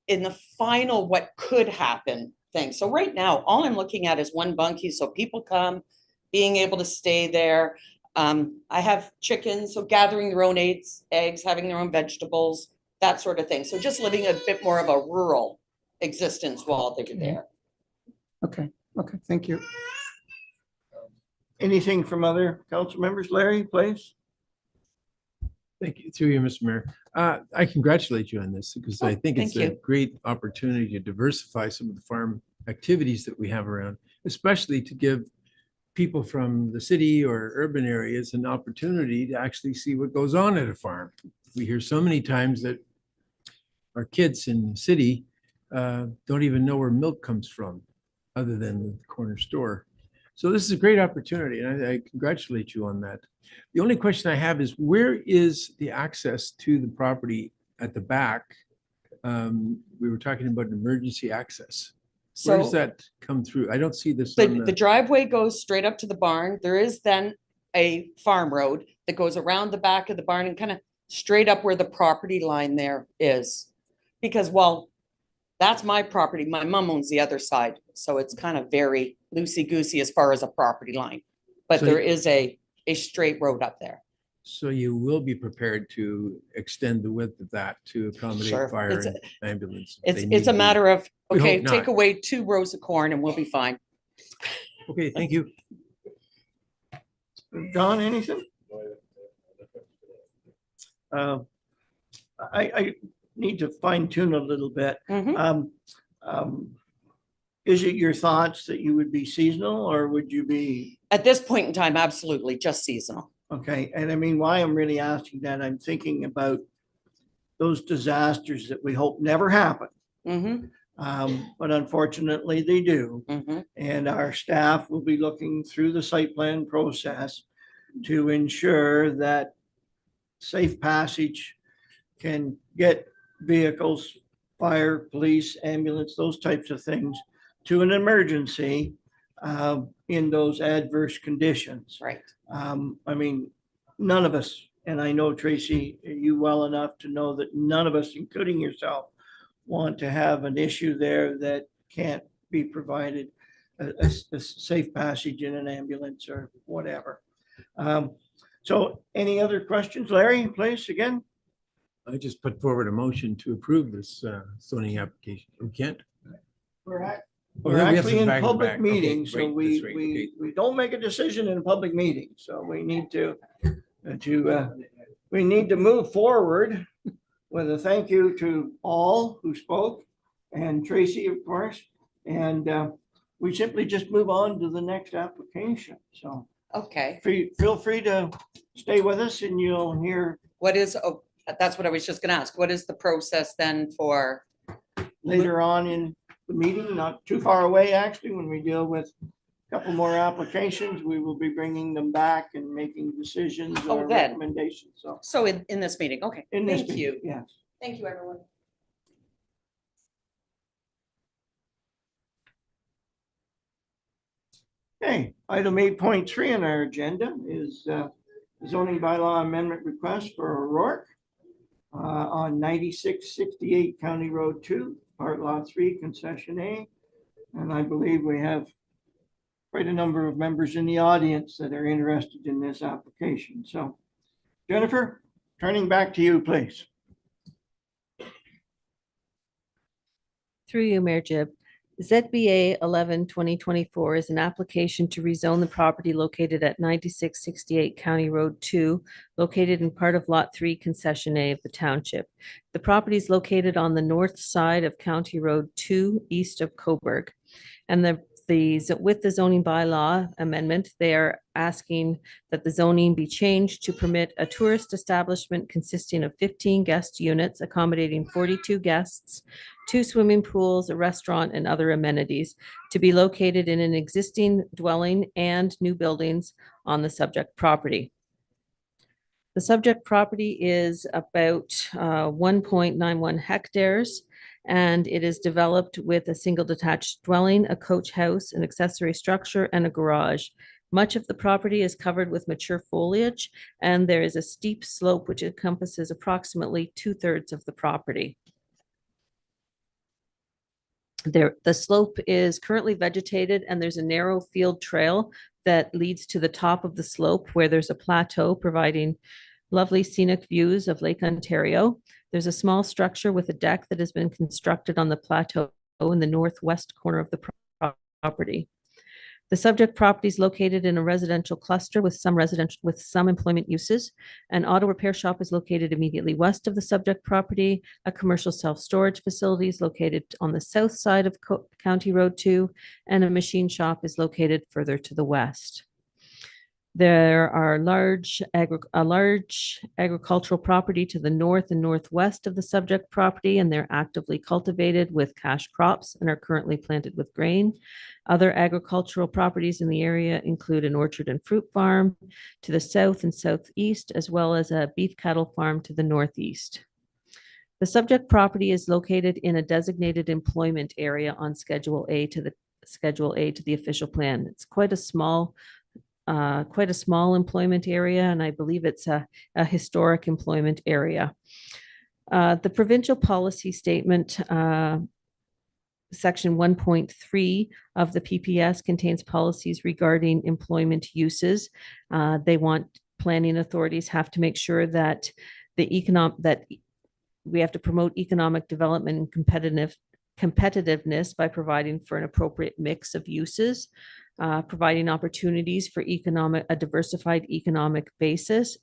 in the final what could happen thing. So right now, all I'm looking at is one bunkie, so people come, being able to stay there. I have chickens, so gathering their own eggs, having their own vegetables, that sort of thing. So just living a bit more of a rural existence while they're there. Okay, thank you. Anything from other council members? Larry, please. Thank you, through you, Mr. Mayor. I congratulate you on this because I think it's thank a you. great opportunity to diversify some of the farm activities that we have around, especially to give people from the city or urban areas an opportunity to actually see what goes on at a farm. We hear so many times that our kids in the city don't even know where milk comes from, other than the corner store. So this is a great opportunity, and I congratulate you on that. The only question I have is, where is the access to the property at the back we were talking about emergency access. Where does So that come through? I don't see this on the the, driveway goes straight up to the barn. There is then a farm road that goes around the back of the barn and kind of straight up where the property line there is. Because well, that's my property. My mom owns the other side, so it's kind of very loosey-goosey as far as a property line. But So there you- is a straight road up there. so you will be prepared to extend the width of that to Sure. accommodate fire It's and ambulance? if they It's need a be. matter of, We hope okay, take not. away 2 rows of corn and we'll be fine. Okay, thank you. John, anything? Uh, I need to fine tune a little bit. Mhm. Is it your thoughts that you would be seasonal or would you be, At this point in time, absolutely, just seasonal. okay, and I mean, why I'm really asking that, I'm thinking about those disasters that we hope never happen. Mhm, But unfortunately they do. mhm. And our staff will be looking through the site plan process to ensure that safe passage can get vehicles, fire, police, ambulance, those types of things to an emergency in those adverse conditions. Right. I mean, none of us, and I know Tracy, you well enough to know that none of us, including yourself, want to have an issue there that can't be provided a safe passage in an ambulance or whatever. So any other questions? Larry, please, again? I just put forward a motion to approve this zoning application. We can't? We're Oh, we're then we have actually to in back it public back. Okay, meetings, so right, we, that's right, okay. we don't make a decision in a public meeting, so we need to move forward with a thank you to all who spoke and Tracy, of course, and we simply just move on to the next application, so Okay, feel free to stay with us and you'll hear what is, oh, that's what I was just gonna ask. What is the process then for, later on in the meeting, not too far away, actually, when we deal with a couple more applications, we will be bringing them back and making decisions Oh, or then. recommendations, so. so in this meeting? Okay, In this thank meeting, you. yes. Thank you, everyone. Okay, item 8.3 on our agenda is zoning bylaw amendment request for O'Rourke on 9668 County Road 2, Part Lot 3, Concession A. And I believe we have quite a number of members in the audience that are interested in this application. So Jennifer, turning back to you, please. Through you, Mayor Jib. ZBA 11/2024 is an application to rezone the property located at 9668 County Road 2, located in part of Lot 3 Concession A of the township. The property is located on the north side of County Road 2, east of Coburg. And with the zoning bylaw amendment, they are asking that the zoning be changed to permit a tourist establishment consisting of 15 guest units accommodating 42 guests, 2 swimming pools, a restaurant, and other amenities to be located in an existing dwelling and new buildings on the subject property. The subject property is about 1.91 hectares, and it is developed with a single detached dwelling, a coach house, an accessory structure, and a garage. Much of the property is covered with mature foliage, and there is a steep slope which encompasses approximately 2/3 of the property. The slope is currently vegetated, and there's a narrow field trail that leads to the top of the slope where there's a plateau providing lovely scenic views of Lake Ontario. There's a small structure with a deck that has been constructed on the plateau in the northwest corner of the property. The subject property is located in a residential cluster with some employment uses. An auto repair shop is located immediately west of the subject property. A commercial self-storage facility is located on the south side of County Road 2, and a machine shop is located further to the west. There are a large agricultural property to the north and northwest of the subject property, and they're actively cultivated with cash crops and are currently planted with grain. Other agricultural properties in the area include an orchard and fruit farm to the south and southeast, as well as a beef cattle farm to the northeast. The subject property is located in a designated employment area on Schedule A to the official plan. It's quite a small employment area, and I believe it's a historic employment area. The provincial policy statement, section 1.3 of the PPS contains policies regarding employment uses. They want planning authorities have to make sure that we have to promote economic development and competitiveness by providing for an appropriate mix of uses, providing opportunities for a diversified economic base,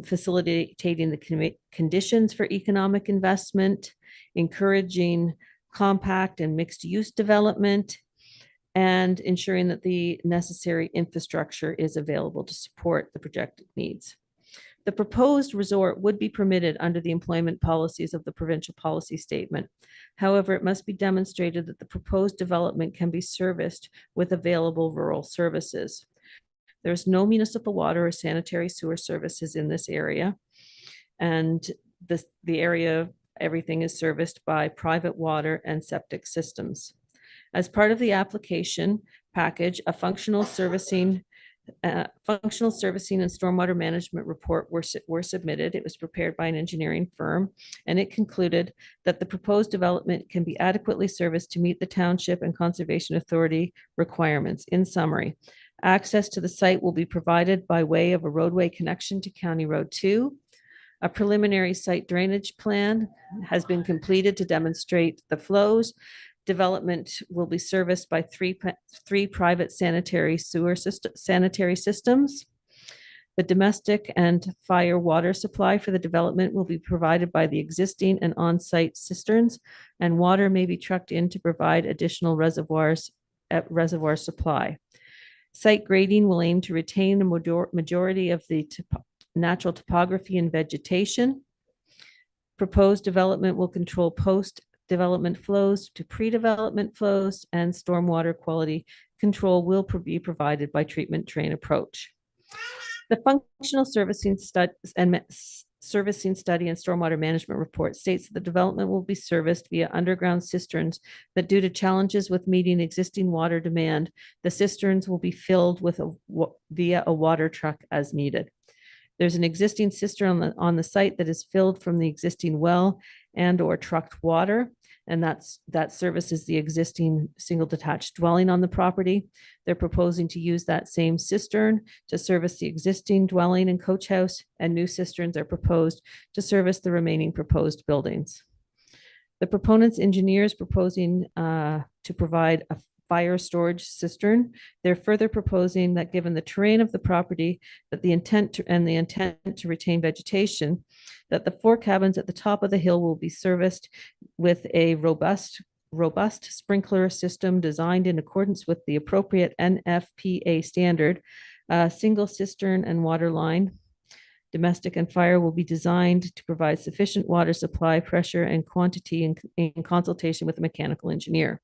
facilitating the conditions for economic investment, encouraging compact and mixed use development, and ensuring that the necessary infrastructure is available to support the projected needs. The proposed resort would be permitted under the employment policies of the provincial policy statement. However, it must be demonstrated that the proposed development can be serviced with available rural services. There's no municipal water or sanitary sewer services in this area. And the area, everything is serviced by private water and septic systems. As part of the application package, a functional servicing and stormwater management report were submitted. It was prepared by an engineering firm, and it concluded that the proposed development can be adequately serviced to meet the township and conservation authority requirements. In summary, access to the site will be provided by way of a roadway connection to County Road 2. A preliminary site drainage plan has been completed to demonstrate the flows. Development will be serviced by three private sanitary systems. The domestic and fire water supply for the development will be provided by the existing and on-site cisterns, and water may be trucked in to provide additional reservoir supply. Site grading will aim to retain the majority of the natural topography and vegetation. Proposed development will control post-development flows to pre-development flows, and stormwater quality control will be provided by treatment train approach. The functional servicing study and stormwater management report states that the development will be serviced via underground cisterns, that due to challenges with meeting existing water demand, the cisterns will be filled via a water truck as needed. There's an existing cistern on the site that is filled from the existing well and or trucked water, and that services the existing single detached dwelling on the property. They're proposing to use that same cistern to service the existing dwelling and coach house, and new cisterns are proposed to service the remaining proposed buildings. The proponent's engineer is proposing to provide a fire storage cistern. They're further proposing that given the terrain of the property, that the intent to retain vegetation, that the 4 cabins at the top of the hill will be serviced with a robust sprinkler system designed in accordance with the appropriate NFPA standard, single cistern and water line. Domestic and fire will be designed to provide sufficient water supply, pressure, and quantity in consultation with the mechanical engineer.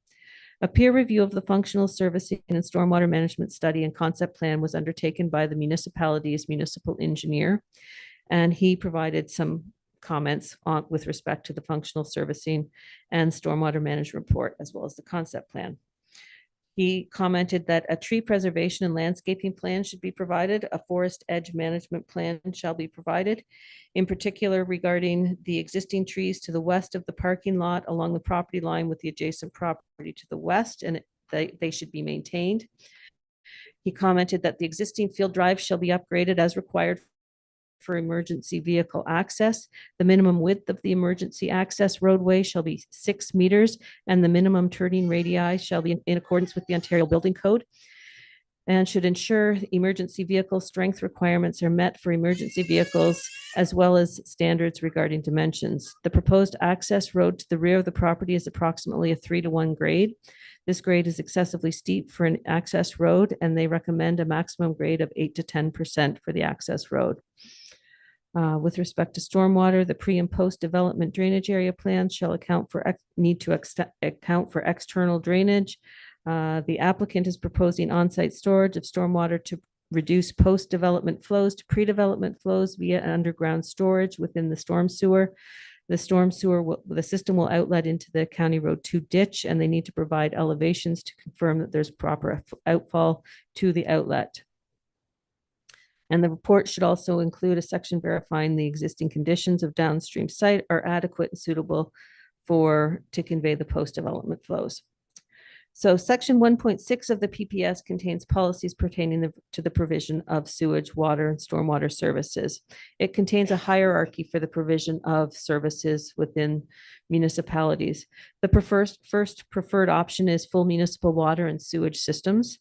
A peer review of the functional servicing and stormwater management study and concept plan was undertaken by the municipality's municipal engineer, and he provided some comments with respect to the functional servicing and stormwater management report, as well as the concept plan. He commented that a tree preservation and landscaping plan should be provided. A forest edge management plan shall be provided, in particular regarding the existing trees to the west of the parking lot along the property line with the adjacent property to the west, and they should be maintained. He commented that the existing field drive shall be upgraded as required for emergency vehicle access. The minimum width of the emergency access roadway shall be 6 meters, and the minimum turning radii shall be in accordance with the Ontario Building Code, and should ensure emergency vehicle strength requirements are met for emergency vehicles, as well as standards regarding dimensions. The proposed access road to the rear of the property is approximately a 3-to-1 grade. This grade is excessively steep for an access road, and they recommend a maximum grade of 8 to 10% for the access road. With respect to stormwater, the pre and post development drainage area plans shall account for external drainage. The applicant is proposing on-site storage of stormwater to reduce post-development flows to pre-development flows via underground storage within the storm sewer. The system will outlet into the County Road 2 ditch, and they need to provide elevations to confirm that there's proper outfall to the outlet. And the report should also include a section verifying the existing conditions of downstream site are adequate and suitable to convey the post-development flows. So section 1.6 of the PPS contains policies pertaining to the provision of sewage, water, and stormwater services. It contains a hierarchy for the provision of services within municipalities. The first preferred option is full municipal water and sewage systems.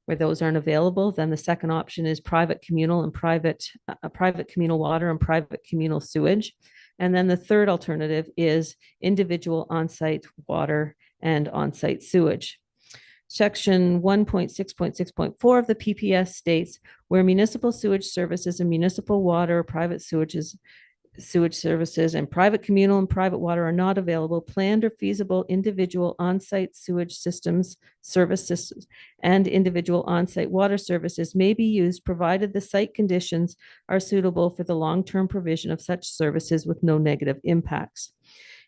Where those aren't available, then the second option is private communal water and private communal sewage. And then the third alternative is individual on-site water and on-site sewage. Section 1.6.6.4 of the PPS states where municipal sewage services and municipal water, private sewage services, and private communal and private water are not available, planned or feasible individual on-site sewage services and individual on-site water services may be used provided the site conditions are suitable for the long-term provision of such services with no negative impacts.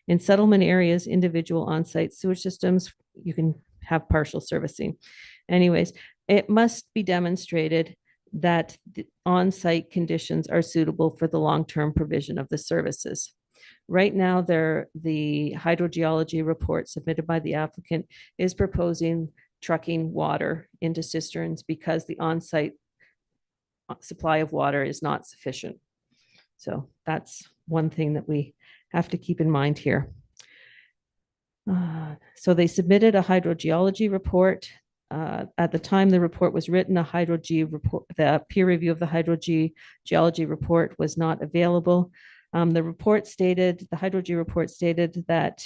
In settlement areas, individual on-site sewage systems, you can have partial servicing. Anyways, it must be demonstrated that the on-site conditions are suitable for the long-term provision of the services. Right now, the hydrogeology report submitted by the applicant is proposing trucking water into cisterns because the on-site supply of water is not sufficient. So that's one thing that we have to keep in mind here. So they submitted a hydrogeology report. At the time the report was written, the peer review of the hydrogeology report was not available. The hydrogeology report stated that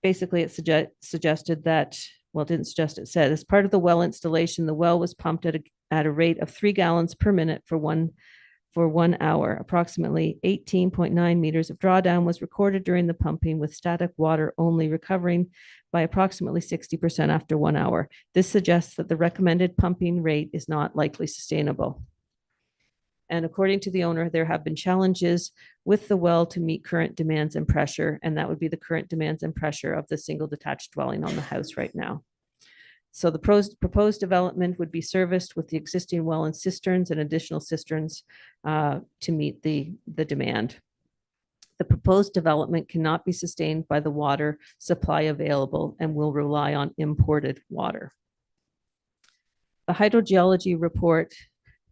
basically it suggested that, well, it didn't suggest, it said, as part of the well installation, the well was pumped at a rate of 3 gallons per minute for 1 hour. Approximately 18.9 meters of drawdown was recorded during the pumping, with static water only recovering by approximately 60% after 1 hour. This suggests that the recommended pumping rate is not likely sustainable. And according to the owner, there have been challenges with the well to meet current demands and pressure, and that would be the current demands and pressure of the single detached dwelling on the house right now. So the proposed development would be serviced with the existing well and cisterns and additional cisterns to meet the demand. The proposed development cannot be sustained by the water supply available and will rely on imported water. The hydrogeology report,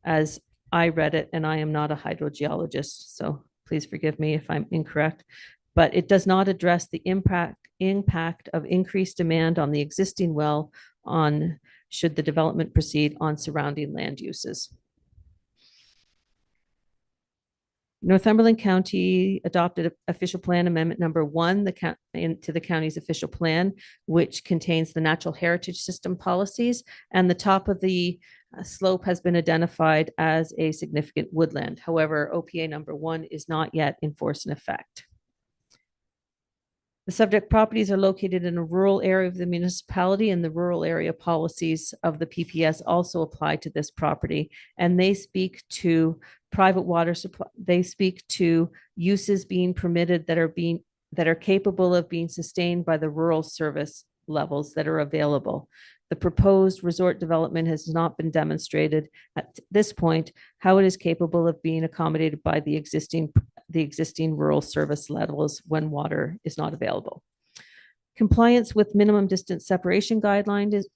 as I read it, and I am not a hydrogeologist, so please forgive me if I'm incorrect, but it does not address the impact of increased demand on the existing well should the development proceed on surrounding land uses. Northumberland County adopted official plan amendment number 1 to the county's official plan, which contains the natural heritage system policies, and the top of the slope has been identified as a significant woodland. However, OPA number 1 is not yet in force and effect. The subject properties are located in a rural area of the municipality, and the rural area policies of the PPS also apply to this property. And they speak to private water supply. They speak to uses being permitted that are capable of being sustained by the rural service levels that are available. The proposed resort development has not been demonstrated at this point how it is capable of being accommodated by the existing rural service levels when water is not available. Compliance with minimum distance separation guidelines is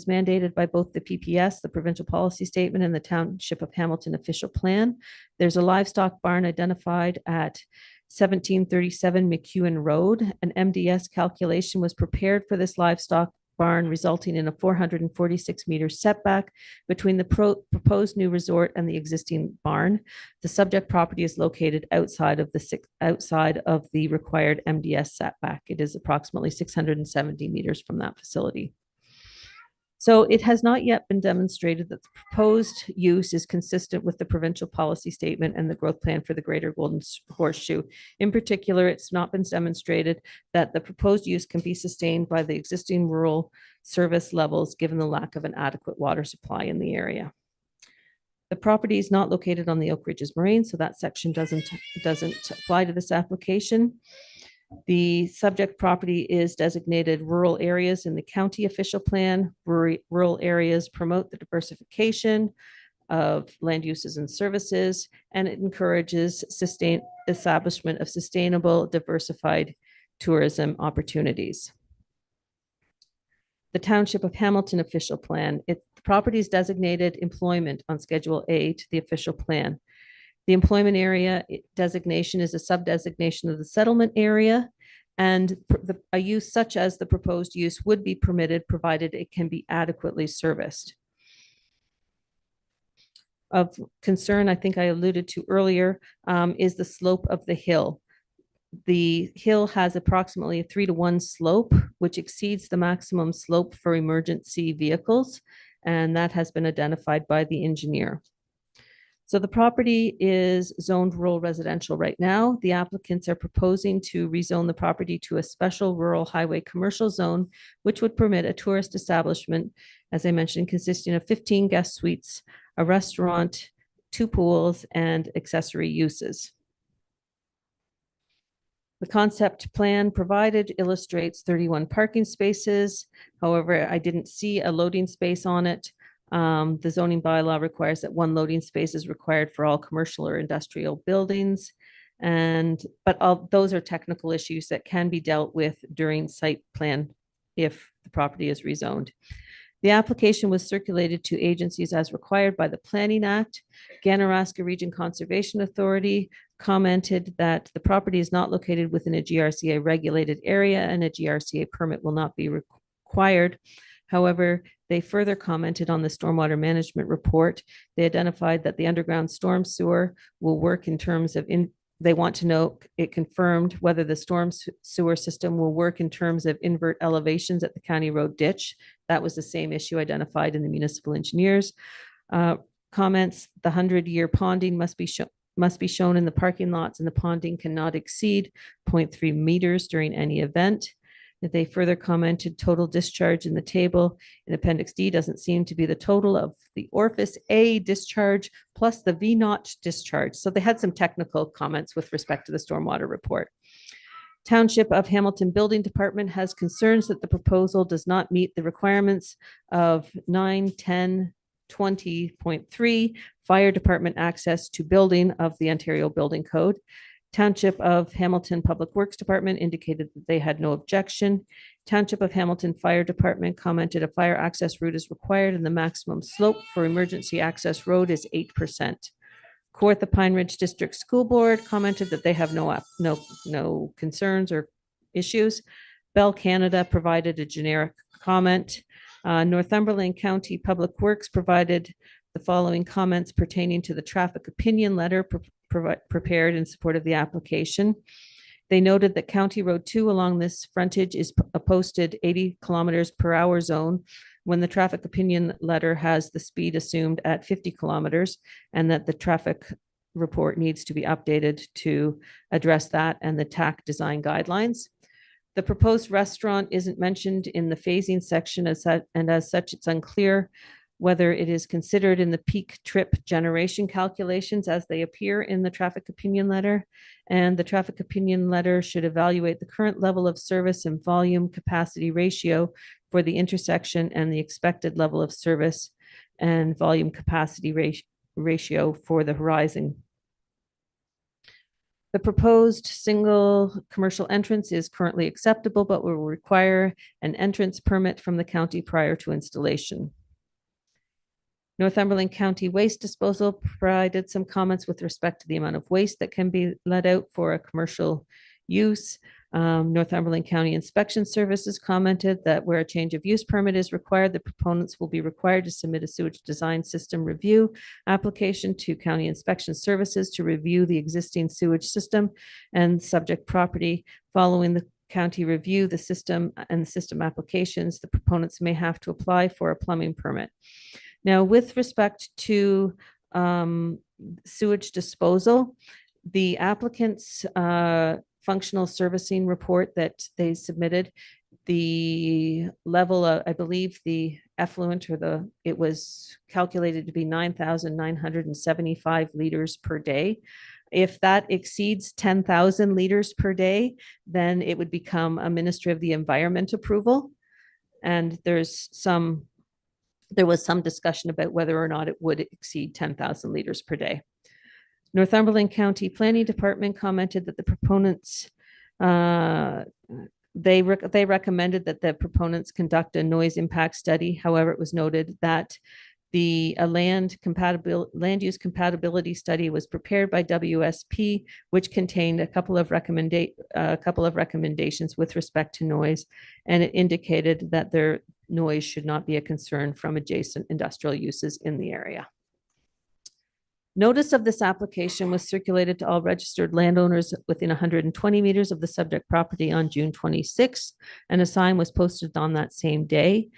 mandated by both the PPS, the provincial policy statement, and the Township of Hamilton official plan. There's a livestock barn identified at 1737 McEwen Road. An MDS calculation was prepared for this livestock barn, resulting in a 446-meter setback between the proposed new resort and the existing barn. The subject property is located outside of the required MDS setback. It is approximately 670 meters from that facility. So it has not yet been demonstrated that the proposed use is consistent with the provincial policy statement and the growth plan for the Greater Golden Horseshoe. In particular, it's not been demonstrated that the proposed use can be sustained by the existing rural service levels, given the lack of an adequate water supply in the area. The property is not located on the Oak Ridges Moraine, so that section doesn't apply to this application. The subject property is designated rural areas in the county official plan. Rural areas promote the diversification of land uses and services, and it encourages establishment of sustainable, diversified tourism opportunities. The Township of Hamilton official plan, the property is designated employment on Schedule A to the official plan. The employment area designation is a sub-designation of the settlement area, and a use such as the proposed use would be permitted provided it can be adequately serviced. Of concern, I think I alluded to earlier, is the slope of the hill. The hill has approximately a 3-to-1 slope, which exceeds the maximum slope for emergency vehicles, and that has been identified by the engineer. So the property is zoned rural residential right now. The applicants are proposing to rezone the property to a special rural highway commercial zone, which would permit a tourist establishment, as I mentioned, consisting of 15 guest suites, a restaurant, 2 pools, and accessory uses. The concept plan provided illustrates 31 parking spaces. However, I didn't see a loading space on it. The zoning bylaw requires that 1 loading space is required for all commercial or industrial buildings. But those are technical issues that can be dealt with during site plan if the property is rezoned. The application was circulated to agencies as required by the Planning Act. Ganaraska Region Conservation Authority commented that the property is not located within a GRCA regulated area and a GRCA permit will not be required. However, they further commented on the stormwater management report. They identified that the underground storm sewer will work in terms of they want to know, it confirmed whether the storm sewer system will work in terms of invert elevations at the county road ditch. That was the same issue identified in the municipal engineers comments. The 100-year ponding must be shown in the parking lots, and the ponding cannot exceed 0.3 meters during any event. That they further commented total discharge in the table in Appendix D doesn't seem to be the total of the Orifice A discharge plus the V0 discharge. So they had some technical comments with respect to the stormwater report. Township of Hamilton Building Department has concerns that the proposal does not meet the requirements of 9.10.20.3 Fire Department access to building of the Ontario Building Code. Township of Hamilton Public Works Department indicated that they had no objection. Township of Hamilton Fire Department commented a fire access route is required and the maximum slope for emergency access road is 8%. Kawartha Pine Ridge District School Board commented that they have no concerns or issues. Bell Canada provided a generic comment. Northumberland County Public Works provided the following comments pertaining to the traffic opinion letter prepared in support of the application. They noted that County Road 2 along this frontage is a posted 80 kilometers per hour zone when the traffic opinion letter has the speed assumed at 50 kilometers, and that the traffic report needs to be updated to address that and the TAC design guidelines. The proposed restaurant isn't mentioned in the phasing section and as such, it's unclear whether it is considered in the peak trip generation calculations as they appear in the traffic opinion letter. And the traffic opinion letter should evaluate the current level of service and volume capacity ratio for the intersection and the expected level of service and volume capacity ratio for the horizon. The proposed single commercial entrance is currently acceptable, but will require an entrance permit from the county prior to installation. Northumberland County Waste Disposal provided some comments with respect to the amount of waste that can be let out for a commercial use. Northumberland County Inspection Services commented that where a change of use permit is required, the proponents will be required to submit a sewage design system review application to County Inspection Services to review the existing sewage system and subject property. Following the county review, the system and the system applications, the proponents may have to apply for a plumbing permit. Now, with respect to sewage disposal, the applicant's functional servicing report that they submitted The level of, I believe the effluent it was calculated to be 9,975 liters per day. If that exceeds 10,000 liters per day, then it would become a Ministry of the Environment approval. And there was some discussion about whether or not it would exceed 10,000 liters per day. Northumberland County Planning Department commented that the proponents, they recommended that the proponents conduct a noise impact study. However, it was noted that the land use compatibility study was prepared by WSP, which contained a couple of recommendations with respect to noise, and it indicated that their noise should not be a concern from adjacent industrial uses in the area. Notice of this application was circulated to all registered landowners within 120 meters of the subject property on June 26th, and a sign was posted on that same day.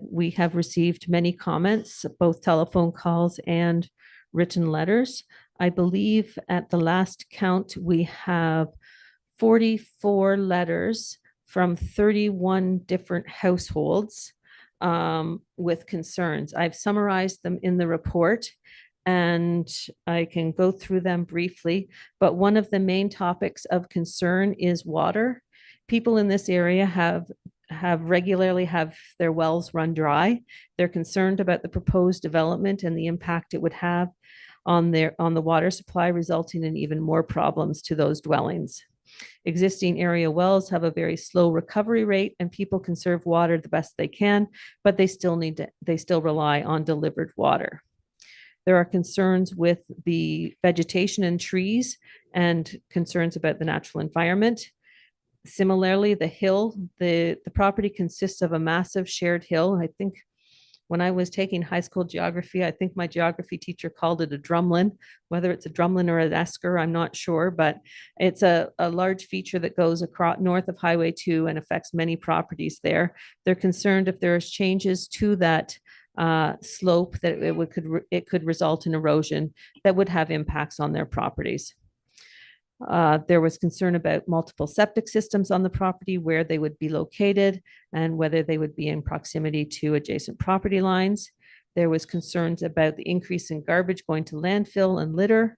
We have received many comments, both telephone calls and written letters. I believe at the last count, we have 44 letters from 31 different households with concerns. I've summarized them in the report, and I can go through them briefly, but one of the main topics of concern is water. People in this area have regularly have their wells run dry. They're concerned about the proposed development and the impact it would have on the water supply, resulting in even more problems to those dwellings. Existing area wells have a very slow recovery rate, and people conserve water the best they can, but they still rely on delivered water. There are concerns with the vegetation and trees and concerns about the natural environment. Similarly, the hill, the property consists of a massive shared hill. I think when I was taking high school geography, I think my geography teacher called it a drumlin. Whether it's a drumlin or an esker, I'm not sure, but it's a large feature that goes across north of Highway 2 and affects many properties there. They're concerned if there's changes to that slope that it could result in erosion that would have impacts on their properties. There was concern about multiple septic systems on the property, where they would be located and whether they would be in proximity to adjacent property lines. There was concerns about the increase in garbage going to landfill and litter,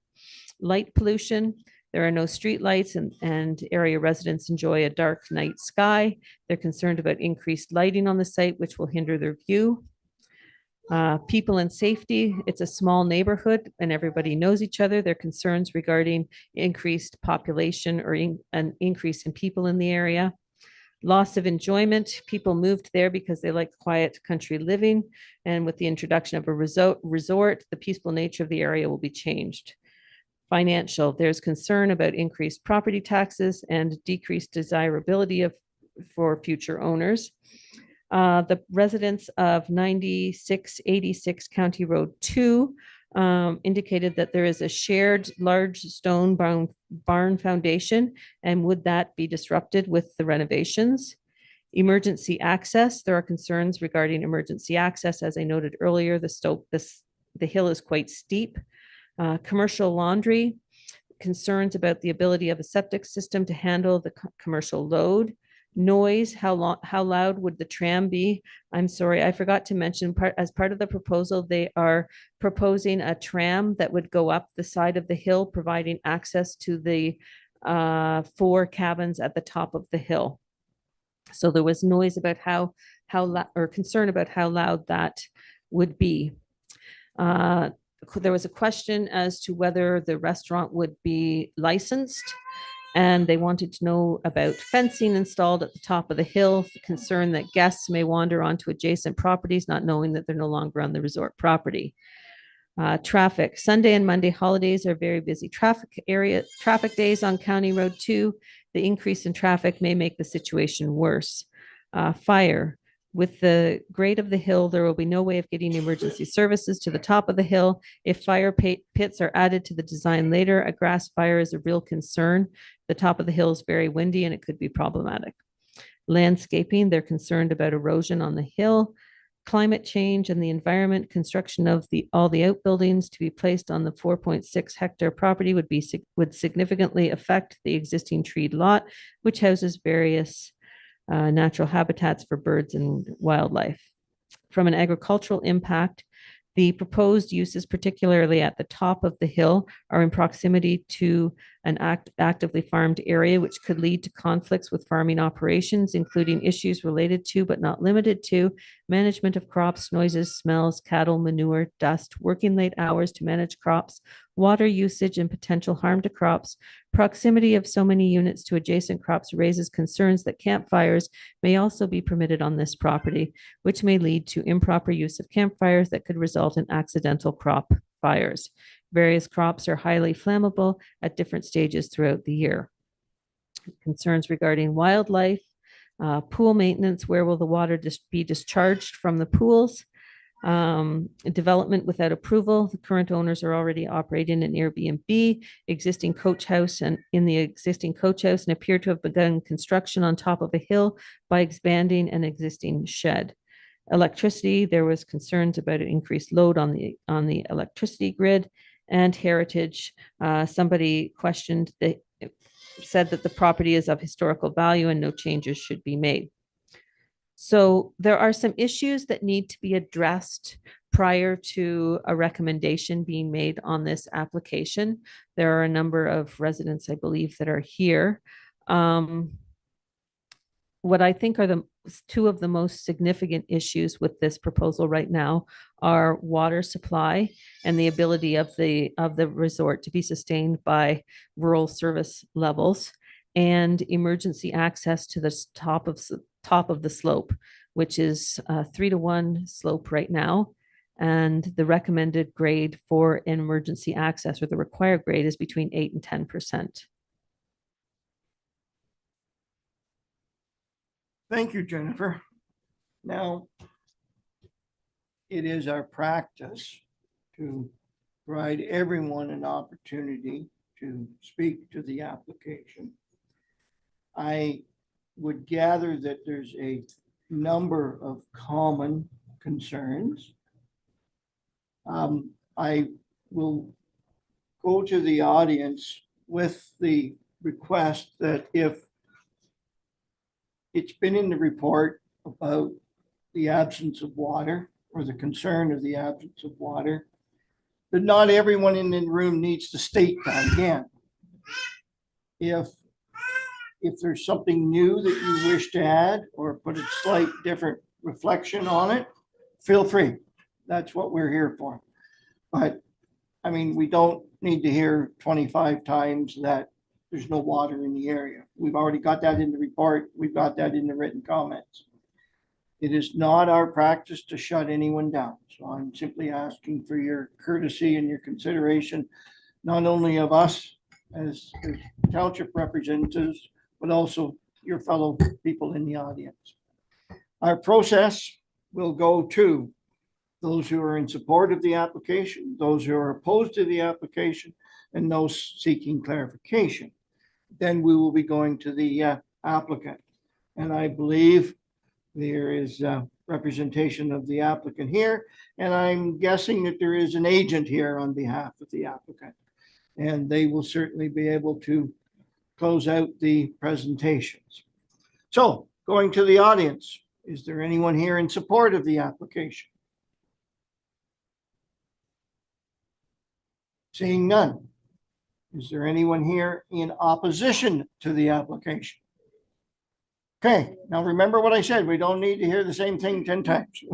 light pollution. There are no streetlights, and area residents enjoy a dark night sky. They're concerned about increased lighting on the site, which will hinder their view. People and safety, it's a small neighborhood and everybody knows each other. There are concerns regarding increased population or an increase in people in the area. Loss of enjoyment, people moved there because they like quiet country living, and with the introduction of a resort, the peaceful nature of the area will be changed. Financial, there's concern about increased property taxes and decreased desirability for future owners. The residents of 9686 County Road 2 indicated that there is a shared large stone barn foundation, and would that be disrupted with the renovations? Emergency access, there are concerns regarding emergency access. As I noted earlier, the hill is quite steep. Commercial laundry, concerns about the ability of a septic system to handle the commercial load. Noise, how loud would the tram be? I'm sorry, I forgot to mention, as part of the proposal, they are proposing a tram that would go up the side of the hill, providing access to the 4 cabins at the top of the hill. So there was noise about or concern about how loud that would be. There was a question as to whether the restaurant would be licensed, and they wanted to know about fencing installed at the top of the hill, concern that guests may wander onto adjacent properties, not knowing that they're no longer on the resort property. Traffic, Sunday and Monday holidays are very busy traffic days on County Road 2. The increase in traffic may make the situation worse. Fire, with the grade of the hill, there will be no way of getting emergency services to the top of the hill. If fire pits are added to the design later, a grass fire is a real concern. The top of the hill is very windy and it could be problematic. Landscaping, they're concerned about erosion on the hill. Climate change and the environment, construction of all the outbuildings to be placed on the 4.6 hectare property would significantly affect the existing treed lot, which houses various natural habitats for birds and wildlife. From an agricultural impact, the proposed uses, particularly at the top of the hill, are in proximity to an actively farmed area, which could lead to conflicts with farming operations, including issues related to, but not limited to, management of crops, noises, smells, cattle, manure, dust, working late hours to manage crops, water usage, and potential harm to crops. Proximity of so many units to adjacent crops raises concerns that campfires may also be permitted on this property, which may lead to improper use of campfires that could result in accidental crop fires. Various crops are highly flammable at different stages throughout the year. Concerns regarding wildlife, pool maintenance, where will the water be discharged from the pools? Development without approval. The current owners are already operating an Airbnb, existing coach house and in the existing coach house, and appear to have begun construction on top of a hill by expanding an existing shed. Electricity, there was concerns about an increased load on the electricity grid. And heritage, somebody said that the property is of historical value and no changes should be made. So there are some issues that need to be addressed prior to a recommendation being made on this application. There are a number of residents, I believe, that are here. What I think are two of the most significant issues with this proposal right now are water supply and the ability of the resort to be sustained by rural service levels, and emergency access to the top of the slope, which is a 3-to-1 slope right now. And the recommended grade for an emergency access, or the required grade, is between 8 and 10%. Thank you, Jennifer. Now, it is our practice to provide everyone an opportunity to speak to the application. I would gather that there's a number of common concerns. I will go to the audience with the request that if it's been in the report about the absence of water, or the concern of the absence of water, but not everyone in the room needs to state that again. If there's something new that you wish to add or put a slight different reflection on it, feel free. That's what we're here for. But I mean, we don't need to hear 25 times that there's no water in the area. We've already got that in the report. We've got that in the written comments. It is not our practice to shut anyone down. So I'm simply asking for your courtesy and your consideration, not only of us as township representatives, but also your fellow people in the audience. Our process will go to those who are in support of the application, those who are opposed to the application, and those seeking clarification. Then we will be going to the applicant. And I believe there is representation of the applicant here, and I'm guessing that there is an agent here on behalf of the applicant. And they will certainly be able to close out the presentations. So going to the audience, is there anyone here in support of the application? Seeing none. Is there anyone here in opposition to the application? Okay, now remember what I said. We don't need to hear the same thing 10 times.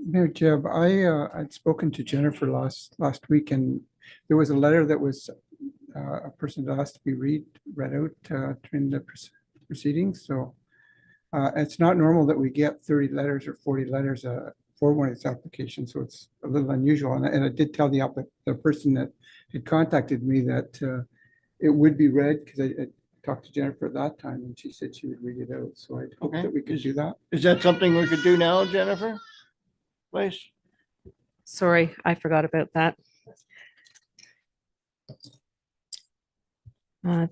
Mayor Jeb, I'd spoken to Jennifer last week, and there was a letter that was a person that asked to be read out during the proceedings. So it's not normal that we get 30 letters or 40 letters for one of these applications. So it's a little unusual. And I did tell the person that had contacted me that it would be read, because I talked to Jennifer at that time and she said she would read it out. So I hope that we could do that. Is that something we could do now, Jennifer? Please. Sorry, I forgot about that.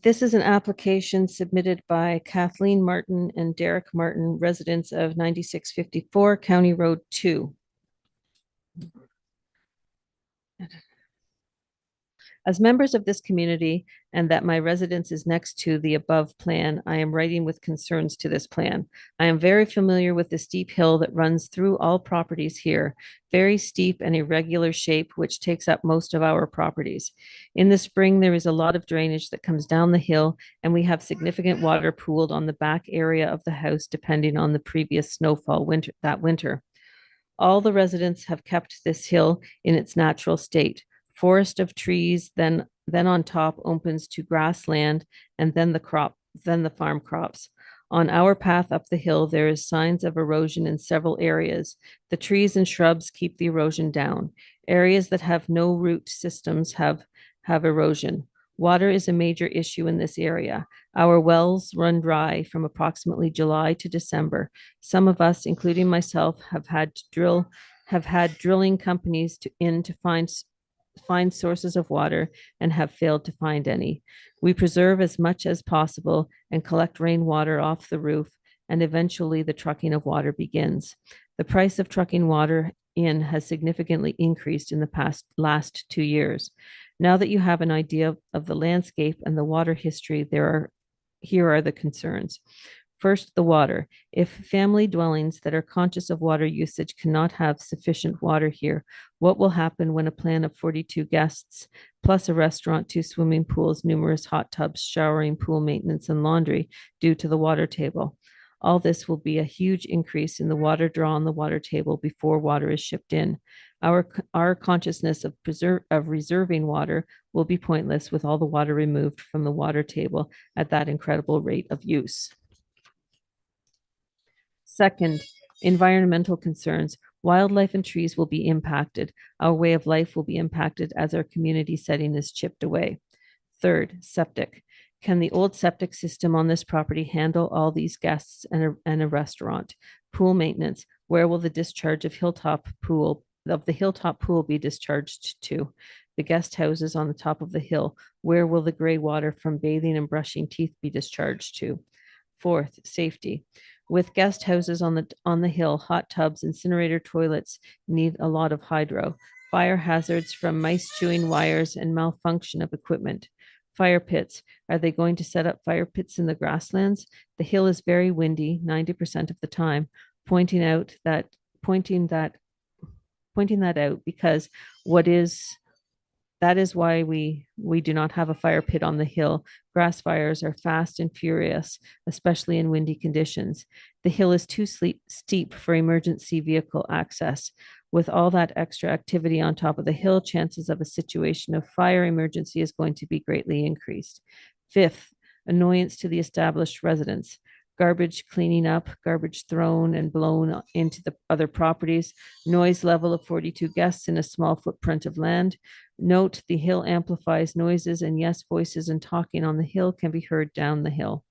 This is an application submitted by Kathleen Martin and Derek Martin, residents of 9654 County Road 2. As members of this community and that my residence is next to the above plan, I am writing with concerns to this plan. I am very familiar with the steep hill that runs through all properties here, very steep and irregular shape, which takes up most of our properties. In the spring, there is a lot of drainage that comes down the hill, and we have significant water pooled on the back area of the house, depending on the previous snowfall that winter. All the residents have kept this hill in its natural state. Forest of trees, then on top opens to grassland, and then the farm crops. On our path up the hill, there is signs of erosion in several areas. The trees and shrubs keep the erosion down. Areas that have no root systems have erosion. Water is a major issue in this area. Our wells run dry from approximately July to December. Some of us, including myself, have had drilling companies to find sources of water and have failed to find any. We preserve as much as possible and collect rainwater off the roof, and eventually the trucking of water begins. The price of trucking water in has significantly increased in the last 2 years. Now that you have an idea of the landscape and the water history, here are the concerns. First, the water. If family dwellings that are conscious of water usage cannot have sufficient water here, what will happen when a plan of 42 guests, plus a restaurant, 2 swimming pools, numerous hot tubs, showering, pool maintenance, and laundry due to the water table? All this will be a huge increase in the water draw on the water table before water is shipped in. Our consciousness of reserving water will be pointless with all the water removed from the water table at that incredible rate of use. Second, environmental concerns. Wildlife and trees will be impacted. Our way of life will be impacted as our community setting is chipped away. Third, septic. Can the old septic system on this property handle all these guests and a restaurant? Pool maintenance. Where will the discharge of the hilltop pool be discharged to? The guest houses on the top of the hill. Where will the gray water from bathing and brushing teeth be discharged to? Fourth, safety. With guest houses on the hill, hot tubs, incinerator toilets need a lot of hydro. Fire hazards from mice chewing wires and malfunction of equipment. Fire pits. Are they going to set up fire pits in the grasslands? The hill is very windy 90% of the time. Pointing that out because that is why we do not have a fire pit on the hill. Grass fires are fast and furious, especially in windy conditions. The hill is too steep for emergency vehicle access. With all that extra activity on top of the hill, chances of a situation of fire emergency is going to be greatly increased. Fifth, annoyance to the established residents. Garbage cleaning up, garbage thrown and blown into the other properties, noise level of 42 guests in a small footprint of land. Note, the hill amplifies noises, and yes, voices and talking on the hill can be heard down the hill.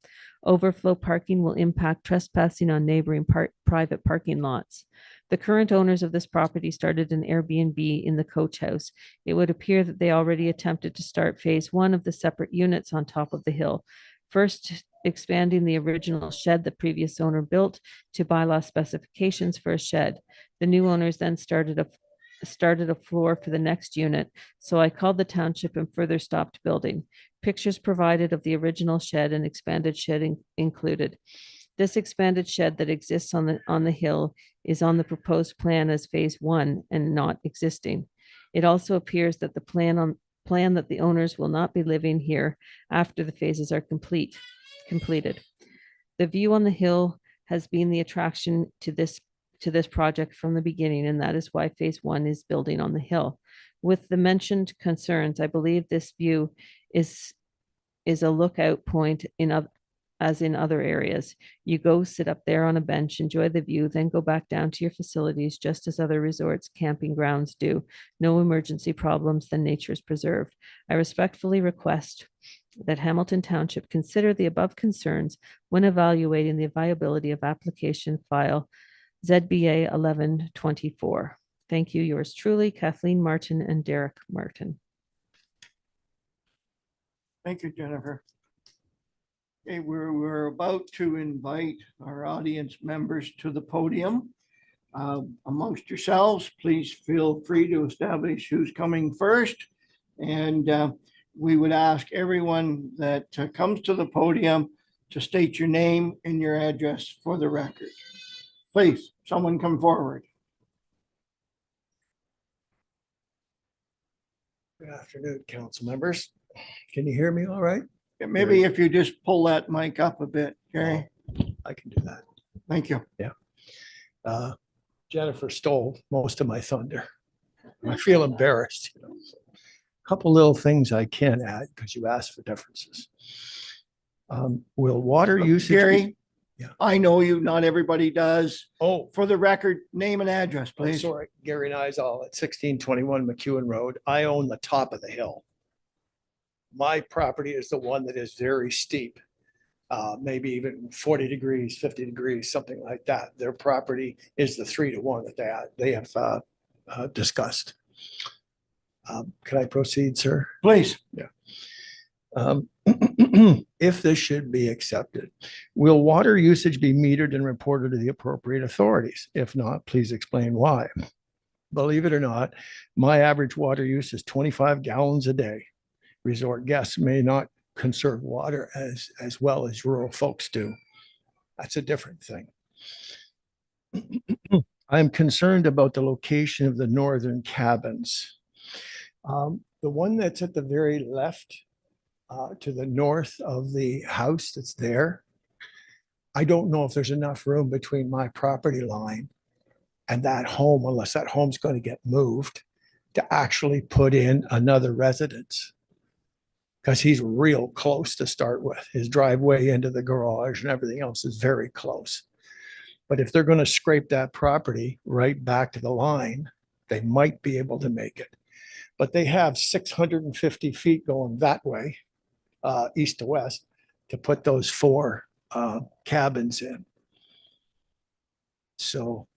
Overflow parking will impact trespassing on neighboring private parking lots. The current owners of this property started an Airbnb in the coach house. It would appear that they already attempted to start phase 1 of the separate units on top of the hill. First, expanding the original shed the previous owner built to bylaw specifications for a shed. The new owners then started a floor for the next unit, so I called the township and further stopped building. Pictures provided of the original shed and expanded shed included. This expanded shed that exists on the hill is on the proposed plan as phase 1 and not existing. It also appears that the plan that the owners will not be living here after the phases are completed. The view on the hill has been the attraction to this project from the beginning, and that is why phase 1 is building on the hill. With the mentioned concerns, I believe this view is a lookout point as in other areas. You go sit up there on a bench, enjoy the view, then go back down to your facilities, just as other resorts, camping grounds do. No emergency problems, then nature is preserved. I respectfully request that Hamilton Township consider the above concerns when evaluating the viability of application file ZBA 1124. Thank you. Yours truly, Kathleen Martin and Derek Martin. Thank you, Jennifer. Okay, we're about to invite our audience members to the podium. Amongst yourselves, please feel free to establish who's coming first. And we would ask everyone that comes to the podium to state your name and your address for the record. Please, someone come forward. Good afternoon, council members. Can you hear me all right? Maybe if you just pull that mic up a bit, Gary. I can do that. Thank you. Jennifer stole most of my thunder. I feel embarrassed. Couple little things I can add because you asked for differences. Will water usage? Gary, Yeah. I know you, not everybody does. Oh, For the record, name and address, please. sorry, Gary Nizal at 1621 McEwen Road. I own the top of the hill. My property is the one that is very steep, maybe even 40 degrees, 50 degrees, something like that. Their property is the 3-to-1 that they have discussed. Can I proceed, sir? Please. Um, If this should be accepted, will water usage be metered and reported to the appropriate authorities? If not, please explain why. Believe it or not, my average water use is 25 gallons a day. Resort guests may not conserve water as well as rural folks do. That's a different thing. I'm concerned about the location of the northern cabins. The one that's at the very left, to the north of the house that's there, I don't know if there's enough room between my property line and that home, unless that home's going to get moved, to actually put in another residence. Because he's real close to start with. His driveway into the garage and everything else is very close. But if they're going to scrape that property right back to the line, they might be able to make it. But they have 650 feet going that way, east to west, to put those 4 cabins in. So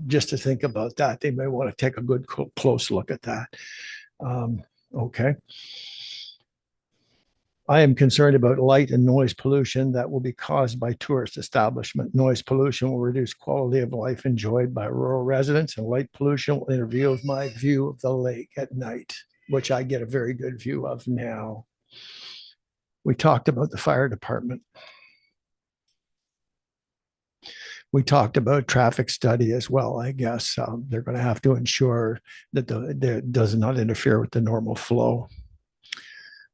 just to think about that, they may want to take a good close look at that. Okay. I am concerned about light and noise pollution that will be caused by tourist establishment. Noise pollution will reduce quality of life enjoyed by rural residents, and light pollution will interfere with my view of the lake at night, which I get a very good view of now. We talked about the fire department. We talked about traffic study as well, I guess. They're going to have to ensure that it does not interfere with the normal flow.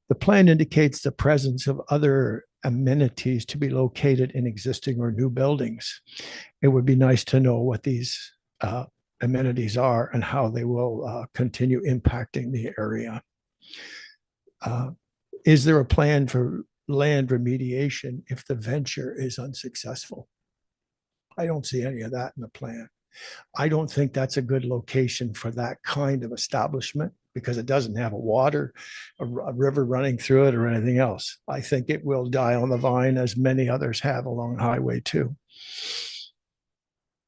The plan indicates the presence of other amenities to be located in existing or new buildings. It would be nice to know what these amenities are and how they will continue impacting the area. Is there a plan for land remediation if the venture is unsuccessful? I don't see any of that in the plan. I don't think that's a good location for that kind of establishment because it doesn't have a river running through it or anything else. I think it will die on the vine as many others have along Highway 2.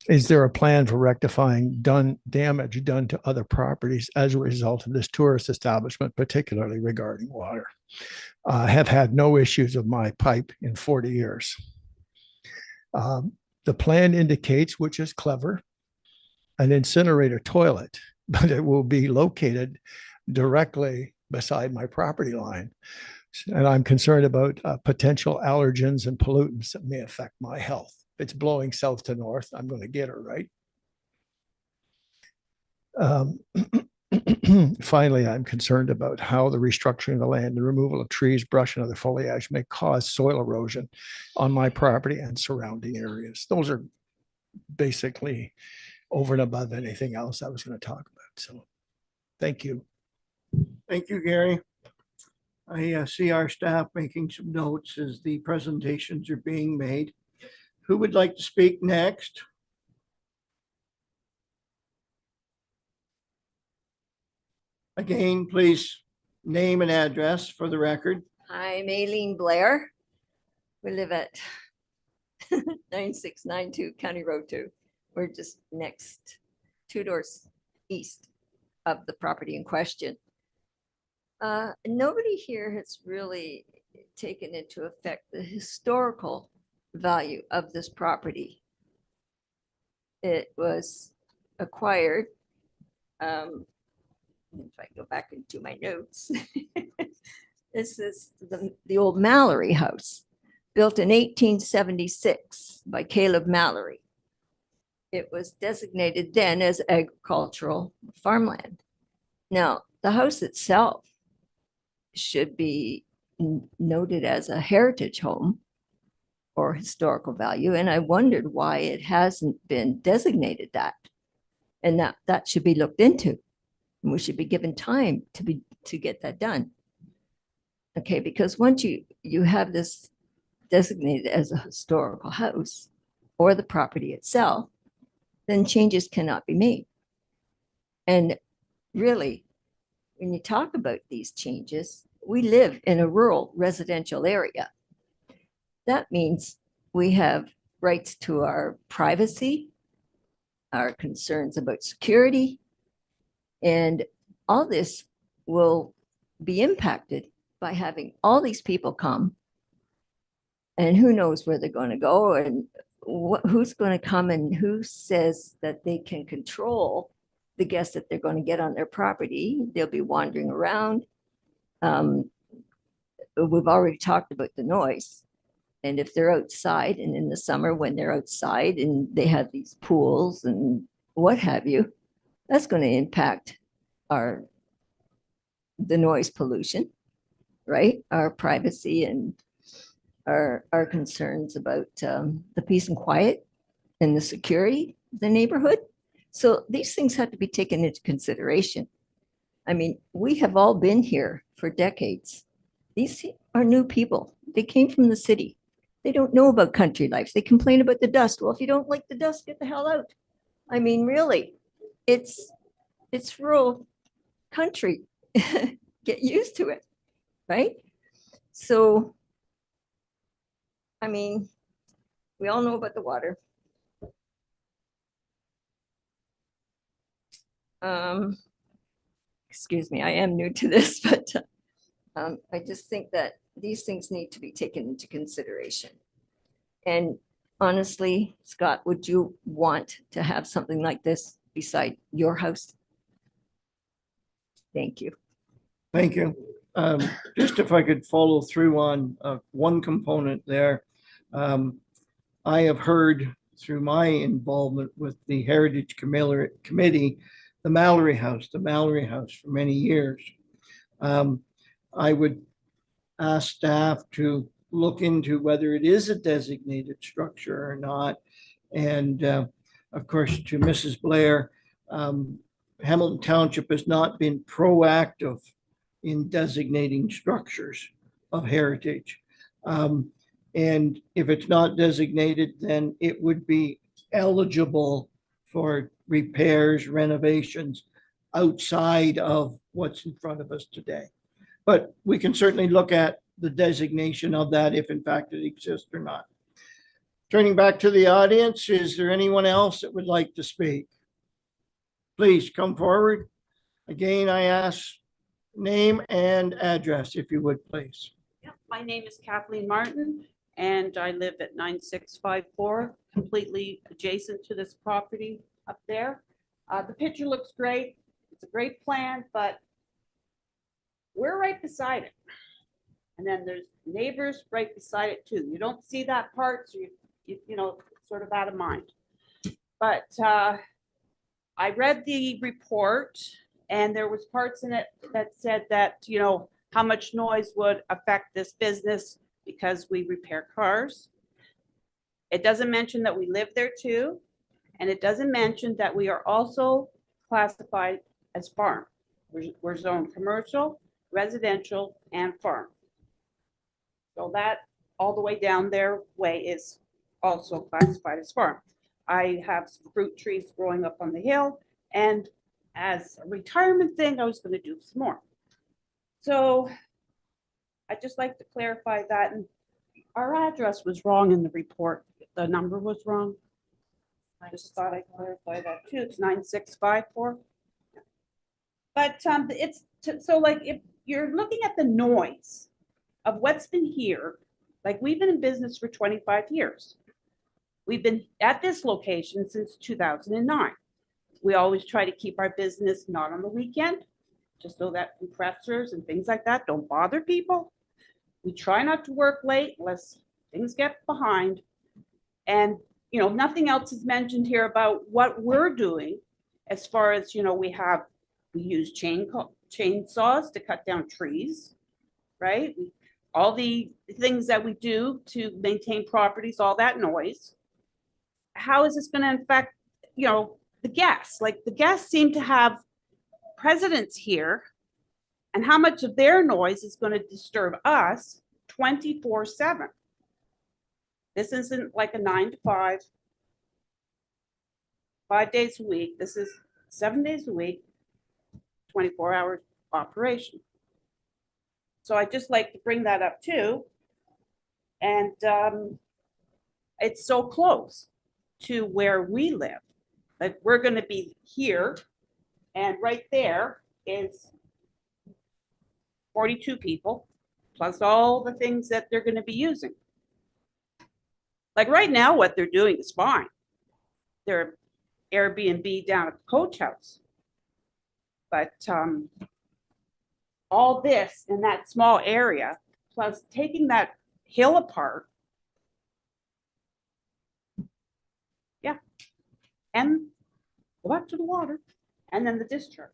Is there a plan for rectifying damage done to other properties as a result of this tourist establishment, particularly regarding water? I have had no issues with my pipe in 40 years. The plan indicates, which is clever, an incinerator toilet, but it will be located directly beside my property line. And I'm concerned about potential allergens and pollutants that may affect my health. If it's blowing south to north, I'm going to get it, right? Finally, I'm concerned about how the restructuring of the land, the removal of trees, brush, and other foliage may cause soil erosion on my property and surrounding areas. Those are basically over and above anything else I was going to talk about. So thank you. Thank you, Gary. I see our staff making some notes as the presentations are being made. Who would like to speak next? Again, please name and address for the record. I'm Aileen Blair. We live at 9692 County Road 2. We're just next 2 doors east of the property in question. Nobody here has really taken into effect the historical value of this property. It was acquired if I go back into my notes, this is the old Mallory House, built in 1876 by Caleb Mallory. It was designated then as agricultural farmland. Now, the house itself should be noted as a heritage home or historical value, and I wondered why it hasn't been designated that. And that should be looked into. And we should be given time to get that done. Okay, because once you have this designated as a historical house or the property itself, then changes cannot be made. And really, when you talk about these changes, we live in a rural residential area. That means we have rights to our privacy, our concerns about security, and all this will be impacted by having all these people come. And who knows where they're going to go and who's going to come and who says that they can control the guests that they're going to get on their property. They'll be wandering around. We've already talked about the noise. And if they're outside, and in the summer when they're outside and they have these pools and what have you, that's going to impact the noise pollution, right? Our privacy and our concerns about the peace and quiet and the security of the neighborhood. So these things have to be taken into consideration. I mean, we have all been here for decades. These are new people. They came from the city. They don't know about country life. They complain about the dust. Well, if you don't like the dust, get the hell out. I mean, really, it's rural country. Get used to it, right? So, I mean, we all know about the water. Excuse me, I am new to this, but I just think that these things need to be taken into consideration. And honestly, Scott, would you want to have something like this beside your house? Thank you. Thank you. Just if I could follow through on one component there. I have heard through my involvement with the Heritage Committee, the Mallory House for many years. I would ask staff to look into whether it is a designated structure or not. And of course, to Mrs. Blair, Hamilton Township has not been proactive in designating structures of heritage. And if it's not designated, then it would be eligible for repairs, renovations outside of what's in front of us today. But we can certainly look at the designation of that if in fact it exists or not. Turning back to the audience, is there anyone else that would like to speak? Please come forward. Again, I ask name and address, if you would, please. Yeah, my name is Kathleen Martin, and I live at 9654, completely adjacent to this property up there. The picture looks great. It's a great plan, but we're right beside it. And then there's neighbors right beside it too. You don't see that part, so you know, sort of out of mind. But I read the report, and there was parts in it that said that, you know, how much noise would affect this business because we repair cars. It doesn't mention that we live there too. And it doesn't mention that we are also classified as farm. We're zoned commercial, residential, and farm. So that all the way down their way is also classified as farm. I have some fruit trees growing up on the hill, and as a retirement thing, I was going to do some more. So I'd just like to clarify that. And our address was wrong in the report. The number was wrong. I just thought I'd clarify that too. It's 9654. But it's so like if you're looking at the noise of what's been here, like we've been in business for 25 years. We've been at this location since 2009. We always try to keep our business not on the weekend. just so that compressors and things like that don't bother people. We try not to work late unless things get behind. And, you know, nothing else is mentioned here about what we're doing as far as, you know, we use chainsaws to cut down trees, right? All the things that we do to maintain properties, all that noise. How is this going to affect, you know, the guests? Like the guests seem to have presidents here, and how much of their noise is going to disturb us 24/7? This isn't like a 9 to 5, 5 days a week. This is 7 days a week, 24-hour operation. So I just like to bring that up too. And it's so close to where we live. Like we're going to be here, and right there is 42 people, plus all the things that they're going to be using. Like right now, what they're doing is fine. They're Airbnb down at the coach house. But all this in that small area, plus taking that hill apart. Yeah. And go back to the water and then the discharge.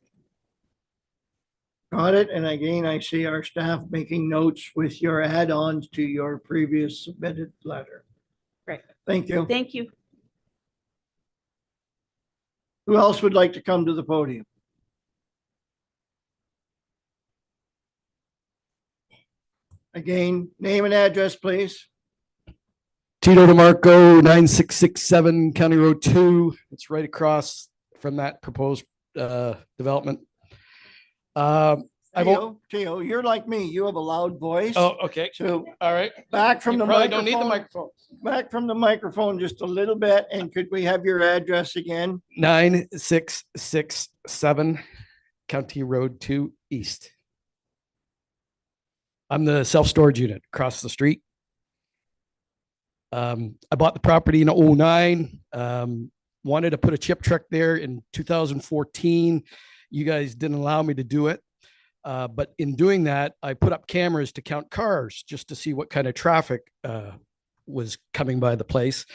Got it. And again, I see our staff making notes with your add-ons to your previous submitted letter. Great. Thank you. Thank you. Who else would like to come to the podium? Again, name and address, please. Tito DeMarco, 9667 County Road 2. It's right across from that proposed development. Teo, you're like me. You have a loud voice. Oh, okay. So All right. back from You the probably microphone. don't need the microphone. Back from the microphone just a little bit. And could we have your address again? 9667 County Road 2 East. I'm the self-storage unit across the street. I bought the property in 2009. Wanted to put a chip truck there in 2014. You guys didn't allow me to do it. But in doing that, I put up cameras to count cars just to see what kind of traffic was coming by the place.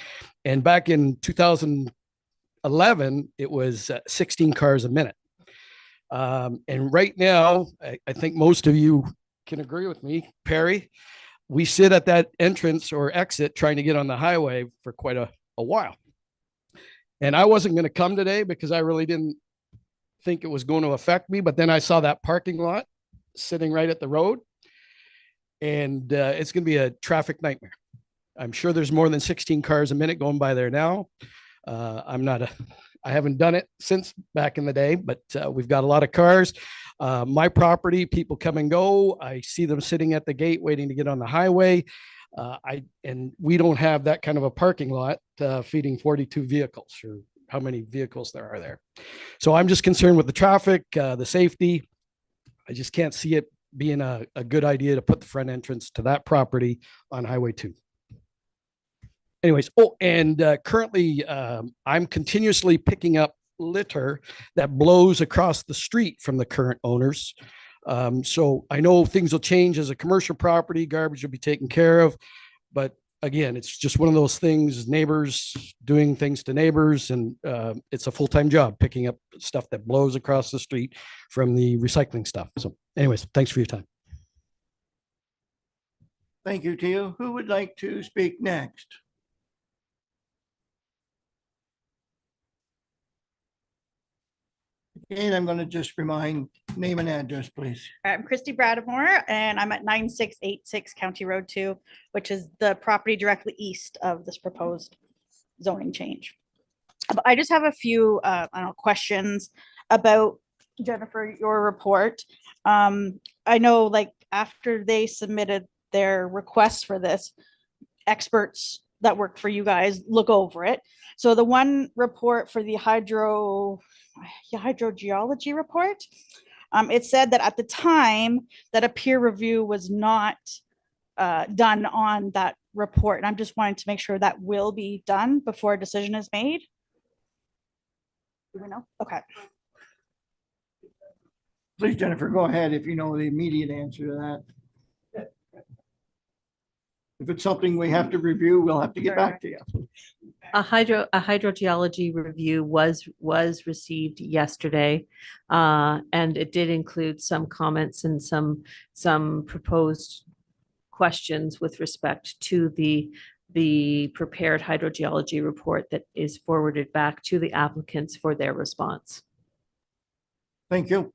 And back in 2011, it was 16 cars a minute. And right now, I think most of you can agree with me, Perry, we sit at that entrance or exit trying to get on the highway for quite a while. And I wasn't going to come today because I really didn't think it was going to affect me. But then I saw that parking lot sitting right at the road, and it's going to be a traffic nightmare. I'm sure there's more than 16 cars a minute going by there now. I haven't done it since back in the day, but we've got a lot of cars. My property, people come and go. I see them sitting at the gate waiting to get on the highway. And we don't have that kind of a parking lot feeding 42 vehicles, or how many vehicles there are there. So I'm just concerned with the traffic, the safety. I just can't see it being a good idea to put the front entrance to that property on Highway 2. Anyways, currently I'm continuously picking up litter that blows across the street from the current owners. So I know things will change as a commercial property, garbage will be taken care of, but again, it's just one of those things, neighbors doing things to neighbors, and it's a full-time job picking up stuff that blows across the street from the recycling stuff. So anyways, thanks for your time. Thank you, Teo. Who would like to speak next? And I'm going to just remind name and address, please. I'm Christy Bradamore, and I'm at 9686 County Road 2, which is the property directly east of this proposed zoning change. But I just have a few questions about, Jennifer, your report. I know, like, after they submitted their request for this, experts that work for you guys look over it. So the one report for the hydrogeology report, it said that at the time that a peer review was not done on that report. And I'm just wanting to make sure that will be done before a decision is made. Do we know? Okay. Please, Jennifer, go ahead if you know the immediate answer to that. If it's something we have to review, we'll have to get back to you. A hydrogeology review was received yesterday. And it did include some comments and some proposed questions with respect to the prepared hydrogeology report that is forwarded back to the applicants for their response. Thank you.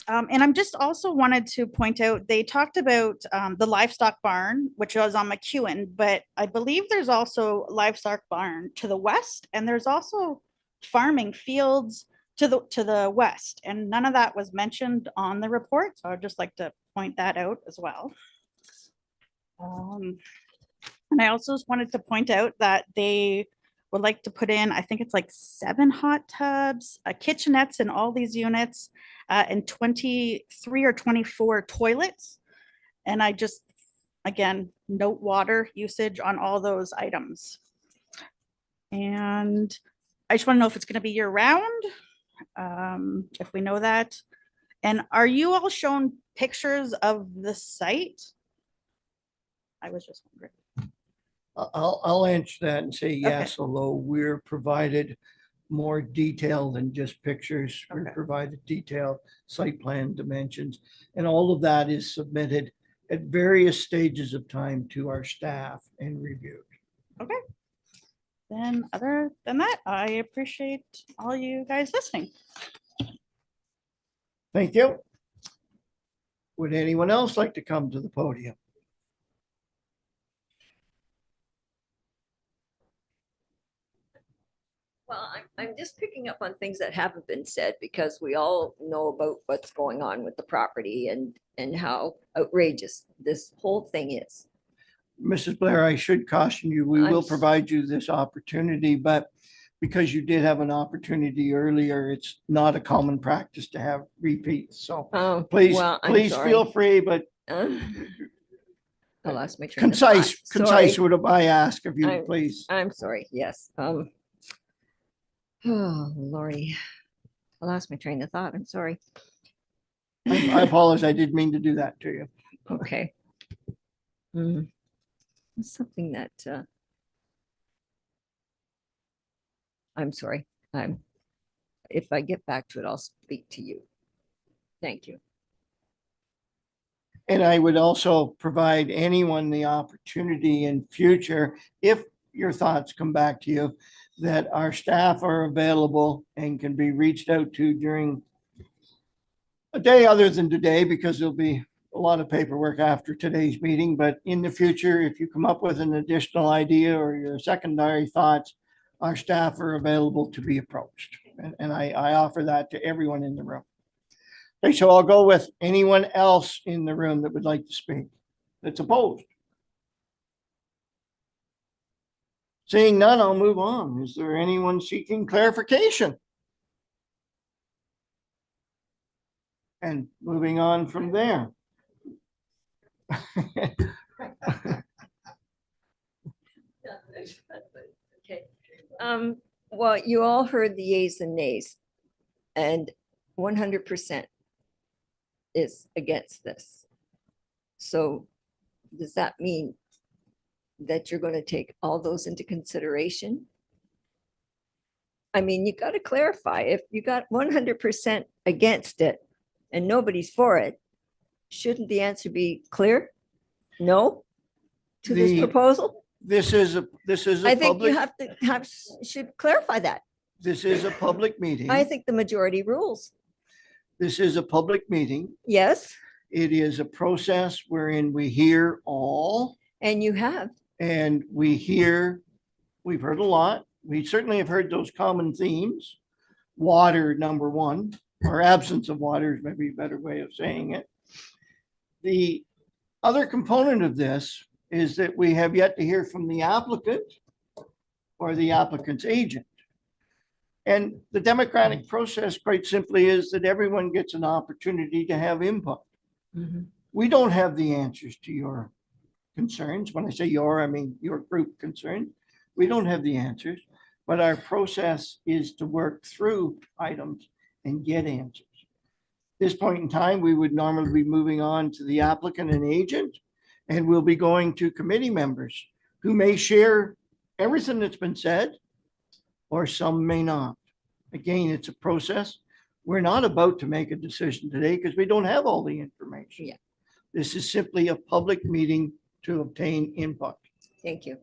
And I'm just also wanted to point out, they talked about the livestock barn, which was on McEwen, but I believe there's also livestock barn to the west, and there's also farming fields to the west, and none of that was mentioned on the report, so I'd just like to point that out as well. And I also just wanted to point out that they would like to put in, I think it's like 7 hot tubs, kitchenettes in all these units, and 23 or 24 toilets. And I just, again, note water usage on all those items. And I just want to know if it's going to be year round, if we know that. And are you all shown pictures of the site? I was just wondering. I'll answer that and say yes, although we're provided more detail than just pictures. We're provided detailed site plan dimensions, and all of that is submitted at various stages of time to our staff and reviewed. Okay. Then other than that, I appreciate all you guys listening. Thank you. Would anyone else like to come to the podium? Well, I'm just picking up on things that haven't been said because we all know about what's going on with the property and how outrageous this whole thing is. Mrs. Blair, I should caution you, we will provide you this opportunity, but because you did have an opportunity earlier, it's not a common practice to have repeats. So please, please feel free, but I lost my train of thought. concise Sorry. would I ask of you, please. I'm sorry. Yes. Oh, Lordy. I lost my train of thought. I'm sorry. I apologize. I didn't mean to do that to you. Okay. Something that I'm sorry. If I get back to it, I'll speak to you. Thank you. And I would also provide anyone the opportunity in future, if your thoughts come back to you, that our staff are available and can be reached out to during a day other than today, because there'll be a lot of paperwork after today's meeting. But in the future, if you come up with an additional idea or your secondary thoughts, our staff are available to be approached. And I offer that to everyone in the room. Okay, so I'll go with anyone else in the room that would like to speak that's opposed. Seeing none, I'll move on. Is there anyone seeking clarification? And moving on from there. Okay. Well, you all heard the yeas and nays, and 100% is against this. So does that mean that you're going to take all those into consideration? I mean, you got to clarify. If you got 100% against it and nobody's for it, shouldn't the answer be clear? No to this proposal? This is a I think you public, have to should clarify that. this is a public meeting. I think the majority rules. This is a public meeting. Yes, It is a process wherein we hear all, and you have. and we've heard a lot. We certainly have heard those common themes. Water, number one, or absence of water is maybe a better way of saying it. The other component of this is that we have yet to hear from the applicant or the applicant's agent. And the democratic process, quite simply, is that everyone gets an opportunity to have input. We don't have the answers to your concerns. When I say your, I mean your group concerns. We don't have the answers, but our process is to work through items and get answers. This point in time, we would normally be moving on to the applicant and agent, and we'll be going to committee members who may share everything that's been said, or some may not. Again, it's a process. We're not about to make a decision today because we don't have all the information. Yeah. This is simply a public meeting to obtain input. Thank you.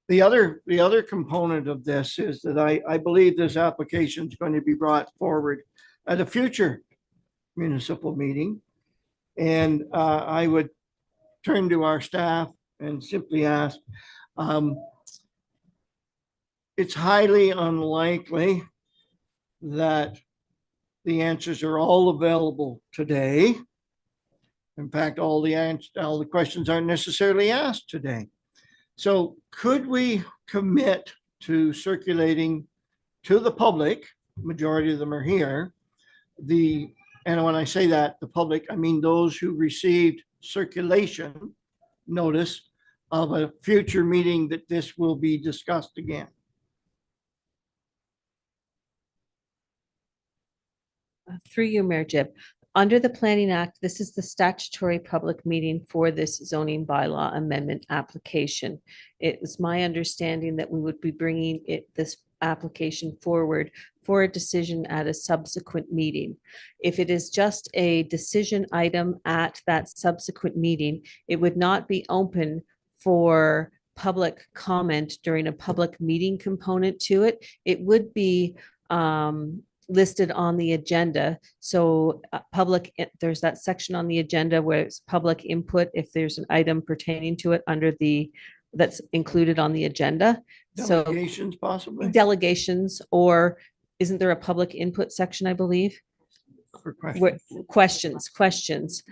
The other component of this is that I believe this application is going to be brought forward at a future municipal meeting. And I would turn to our staff and simply ask, it's highly unlikely that the answers are all available today. In fact, all the questions aren't necessarily asked today. So could we commit to circulating to the public, majority of them are here, and when I say that, the public, I mean those who received circulation notice of a future meeting that this will be discussed again? Through you, Mayor Jib. Under the Planning Act, this is the statutory public meeting for this zoning bylaw amendment application. It is my understanding that we would be bringing this application forward for a decision at a subsequent meeting. If it is just a decision item at that subsequent meeting, it would not be open for public comment during a public meeting component to it. It would be listed on the agenda. So there's that section on the agenda where it's public input if there's an item pertaining to it that's included on the agenda. So Delegations possibly? delegations, or isn't there a public input section, I believe? For questions. Questions.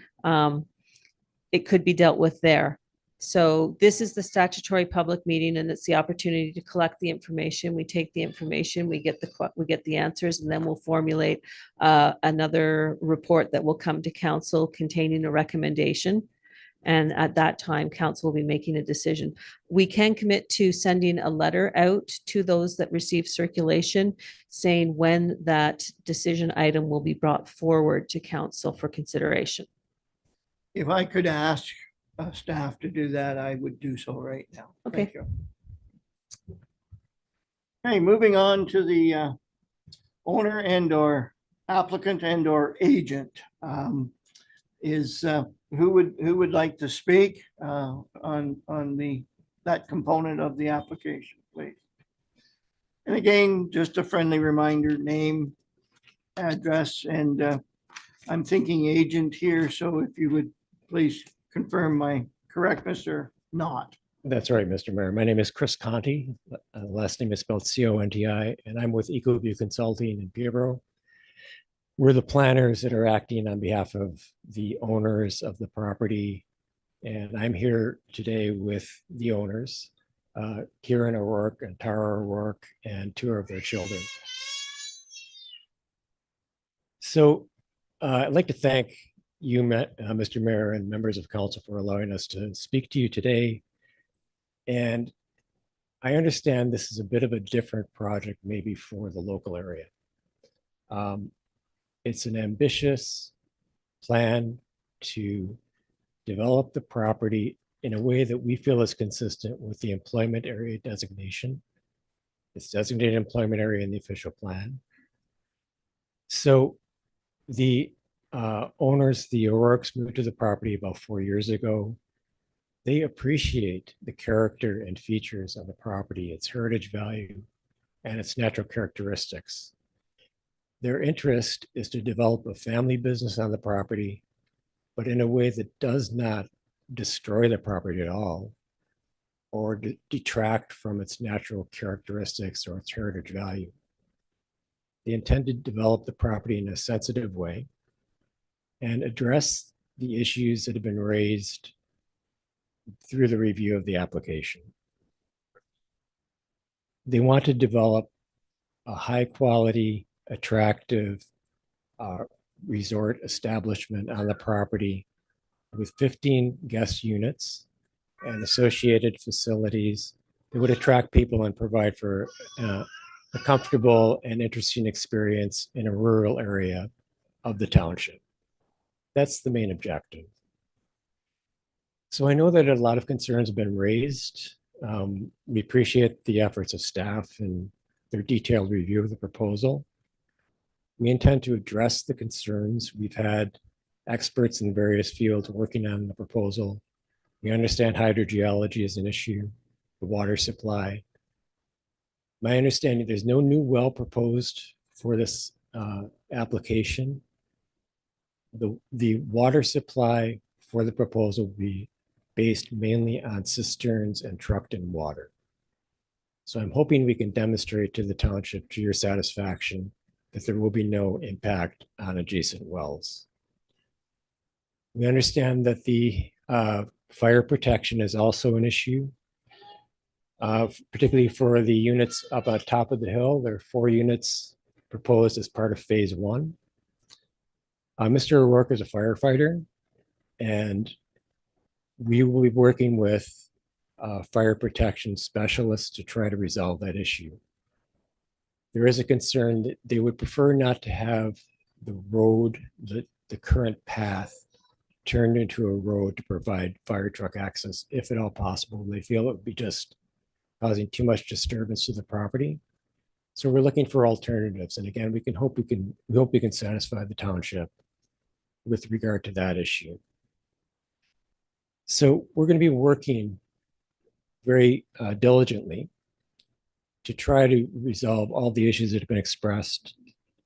It could be dealt with there. So this is the statutory public meeting, and it's the opportunity to collect the information. We take the information, we get the answers, and then we'll formulate another report that will come to council containing a recommendation. And at that time, council will be making a decision. We can commit to sending a letter out to those that receive circulation saying when that decision item will be brought forward to council for consideration. If I could ask staff to do that, I would do so right now. Okay. Thank you. Okay, moving on to the owner and or applicant and or agent. Who would like to speak on that component of the application, please? And again, just a friendly reminder, name, address, and I'm thinking agent here, so if you would please confirm my correctness or not. That's right, Mr. Mayor. My name is Chris Conti. Last name is spelled C-O-N-T-I, and I'm with EcoView Consulting in Peterborough. We're the planners that are acting on behalf of the owners of the property. And I'm here today with the owners, Kieran O'Rourke and Tara O'Rourke, and two of their children. So I'd like to thank you, Mr. Mayor, and members of council for allowing us to speak to you today. And I understand this is a bit of a different project maybe for the local area. It's an ambitious plan to develop the property in a way that we feel is consistent with the employment area designation. It's designated employment area in the official plan. So the owners, the O'Rourkes, moved to the property about 4 years ago. They appreciate the character and features of the property, its heritage value, and its natural characteristics. Their interest is to develop a family business on the property, but in a way that does not destroy the property at all or detract from its natural characteristics or its heritage value. They intend to develop the property in a sensitive way and address the issues that have been raised through the review of the application. They want to develop a high quality, attractive resort establishment on the property with 15 guest units and associated facilities that would attract people and provide for a comfortable and interesting experience in a rural area of the township. That's the main objective. So I know that a lot of concerns have been raised. We appreciate the efforts of staff and their detailed review of the proposal. We intend to address the concerns. We've had experts in various fields working on the proposal. We understand hydrogeology is an issue, the water supply. My understanding, there's no new well proposed for this application. The water supply for the proposal will be based mainly on cisterns and trucked in water. So I'm hoping we can demonstrate to the township, to your satisfaction, that there will be no impact on adjacent wells. We understand that the fire protection is also an issue, particularly for the units up on top of the hill. There are 4 units proposed as part of phase 1. Mr. O'Rourke is a firefighter, and we will be working with fire protection specialists to try to resolve that issue. There is a concern that they would prefer not to have the road, the current path, turned into a road to provide fire truck access, if at all possible. They feel it would be just causing too much disturbance to the property. So we're looking for alternatives. And again, we hope we can satisfy the township with regard to that issue. So we're going to be working very diligently to try to resolve all the issues that have been expressed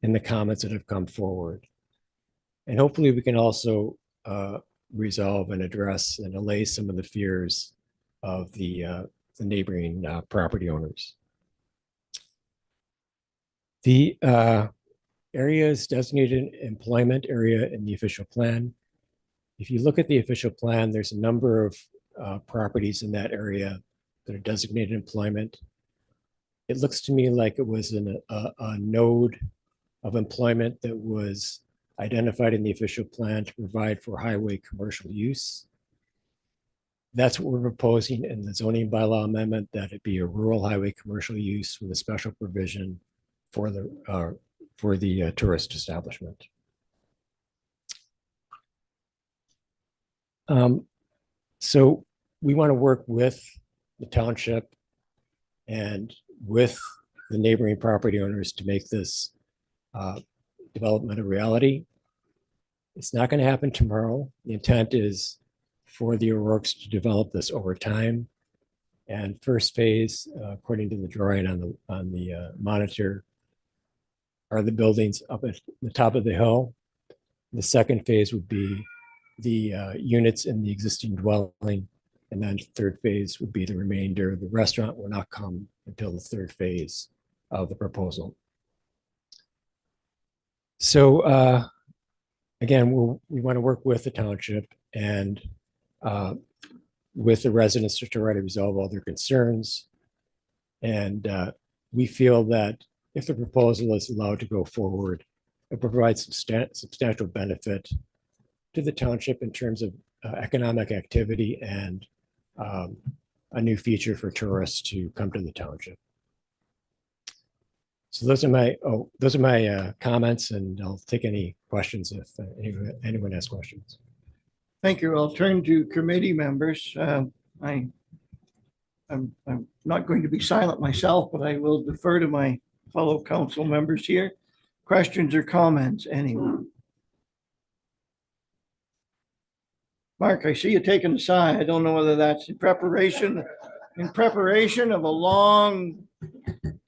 in the comments that have come forward. And hopefully we can also resolve and address and allay some of the fears of the neighboring property owners. The area is designated employment area in the official plan. If you look at the official plan, there's a number of properties in that area that are designated employment. It looks to me like it was a node of employment that was identified in the official plan to provide for highway commercial use. That's what we're proposing in the zoning bylaw amendment, that it be a rural highway commercial use with a special provision for the tourist establishment. So we want to work with the township and with the neighboring property owners to make this development a reality. It's not going to happen tomorrow. The intent is for the O'Rourke's to develop this over time. And first phase, according to the drawing on the monitor, are the buildings up at the top of the hill. The second phase would be the units in the existing dwelling. And then third phase would be the remainder. The restaurant will not come until the third phase of the proposal. So again, we want to work with the township and with the residents to try to resolve all their concerns. And we feel that if the proposal is allowed to go forward, it provides substantial benefit to the township in terms of economic activity and a new feature for tourists to come to the township. So those are my comments, and I'll take any questions if anyone has questions. Thank you. I'll turn to committee members. I'm not going to be silent myself, but I will defer to my fellow council members here. Questions or comments, anyone? Mark, I see you taking a sigh. I don't know whether that's in preparation of a long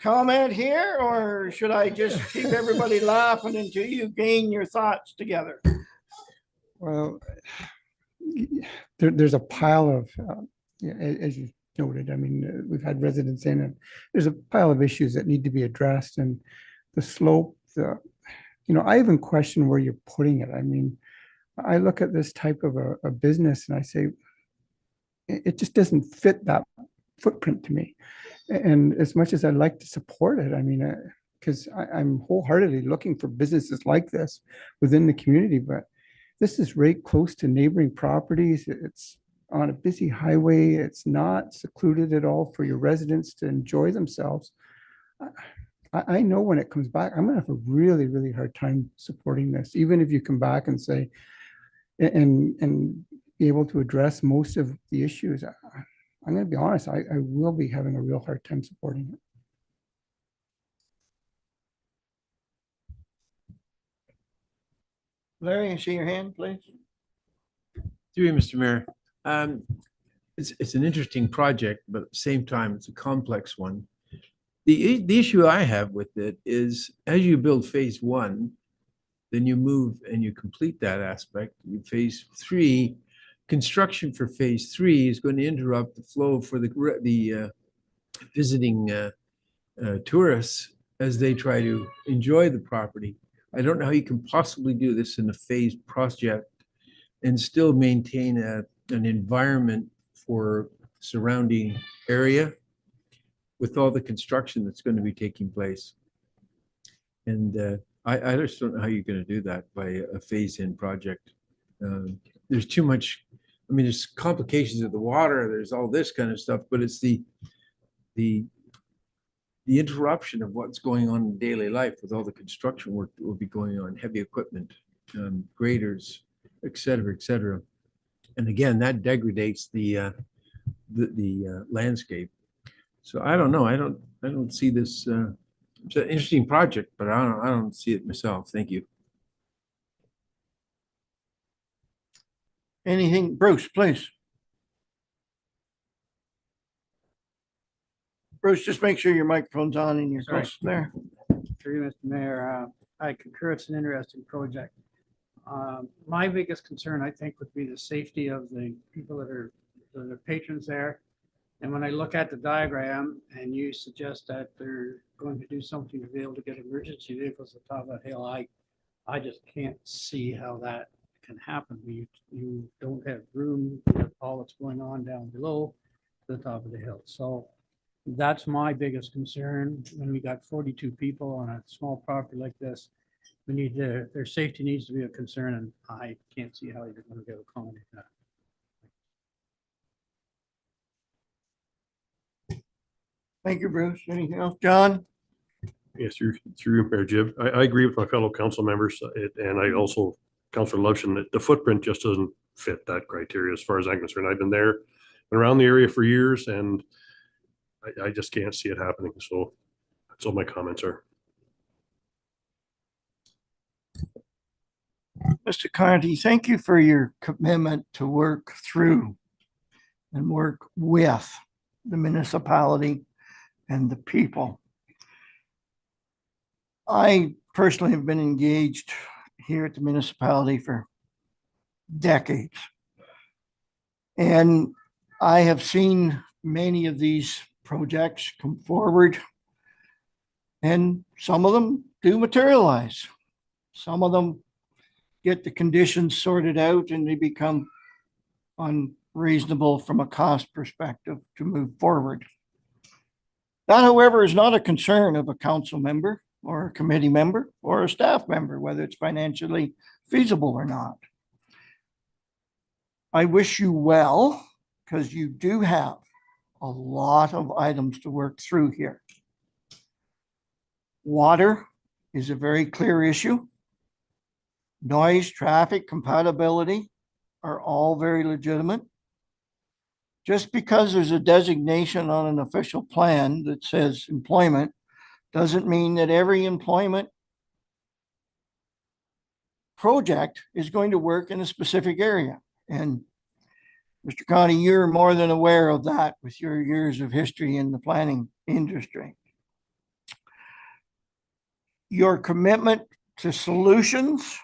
comment here, or should I just keep everybody laughing until you gain your thoughts together? Well, there's a pile of, as you noted, I mean, we've had residents in, and there's a pile of issues that need to be addressed, and the slope, I even question where you're putting it. I mean, I look at this type of a business and I say, it just doesn't fit that footprint to me. And as much as I'd like to support it, I mean, because I'm wholeheartedly looking for businesses like this within the community, but this is right close to neighboring properties. It's on a busy highway. It's not secluded at all for your residents to enjoy themselves. I know when it comes back, I'm gonna have a really, really hard time supporting this, even if you come back and say, and be able to address most of the issues. I'm gonna be honest, I will be having a real hard time supporting it. Larry, I see your hand, please. Through you, Mr. Mayor. It's an interesting project, but at the same time, it's a complex one. The issue I have with it is as you build phase one, then you move and you complete that aspect. Phase three, construction for phase three is going to interrupt the flow for the visiting tourists as they try to enjoy the property. I don't know how you can possibly do this in a phased project and still maintain an environment for surrounding area with all the construction that's going to be taking place. And I just don't know how you're going to do that by a phase-in project. There's too much, I mean, there's complications of the water, there's all this kind of stuff, but it's the interruption of what's going on in daily life with all the construction work that will be going on, heavy equipment, graders, et cetera, et cetera. And again, that degrades the landscape. So I don't know. I don't see this. It's an interesting project, but I don't see it myself. Thank you. Anything, Bruce, please. Bruce, just make sure your microphone's on and you're Sorry. close there. Through you, Mr. Mayor, I concur it's an interesting project. My biggest concern, I think, would be the safety of the people that are the patrons there. And when I look at the diagram and you suggest that they're going to do something to be able to get emergency vehicles at the top of that hill, I just can't see how that can happen. You don't have room with all that's going on down below the top of the hill. So that's my biggest concern. When we got 42 people on a small property like this, we need their safety needs to be a concern, and I can't see how you're going to be able to accommodate that. Thank you, Bruce. Anything else, John? Yes, through Mayor Jib. I agree with my fellow council members, and I also, Councilor Luvshin, that the footprint just doesn't fit that criteria as far as I'm concerned. I've been there and around the area for years, and I just can't see it happening. So that's all my comments are. Mr. Carney, thank you for your commitment to work through and work with the municipality and the people. I personally have been engaged here at the municipality for decades. And I have seen many of these projects come forward, and some of them do materialize. Some of them get the conditions sorted out and they become unreasonable from a cost perspective to move forward. That, however, is not a concern of a council member or a committee member or a staff member, whether it's financially feasible or not. I wish you well, because you do have a lot of items to work through here. Water is a very clear issue. Noise, traffic, compatibility are all very legitimate. Just because there's a designation on an official plan that says employment doesn't mean that every employment project is going to work in a specific area. And Mr. Connie, you're more than aware of that with your years of history in the planning industry. Your commitment to solutions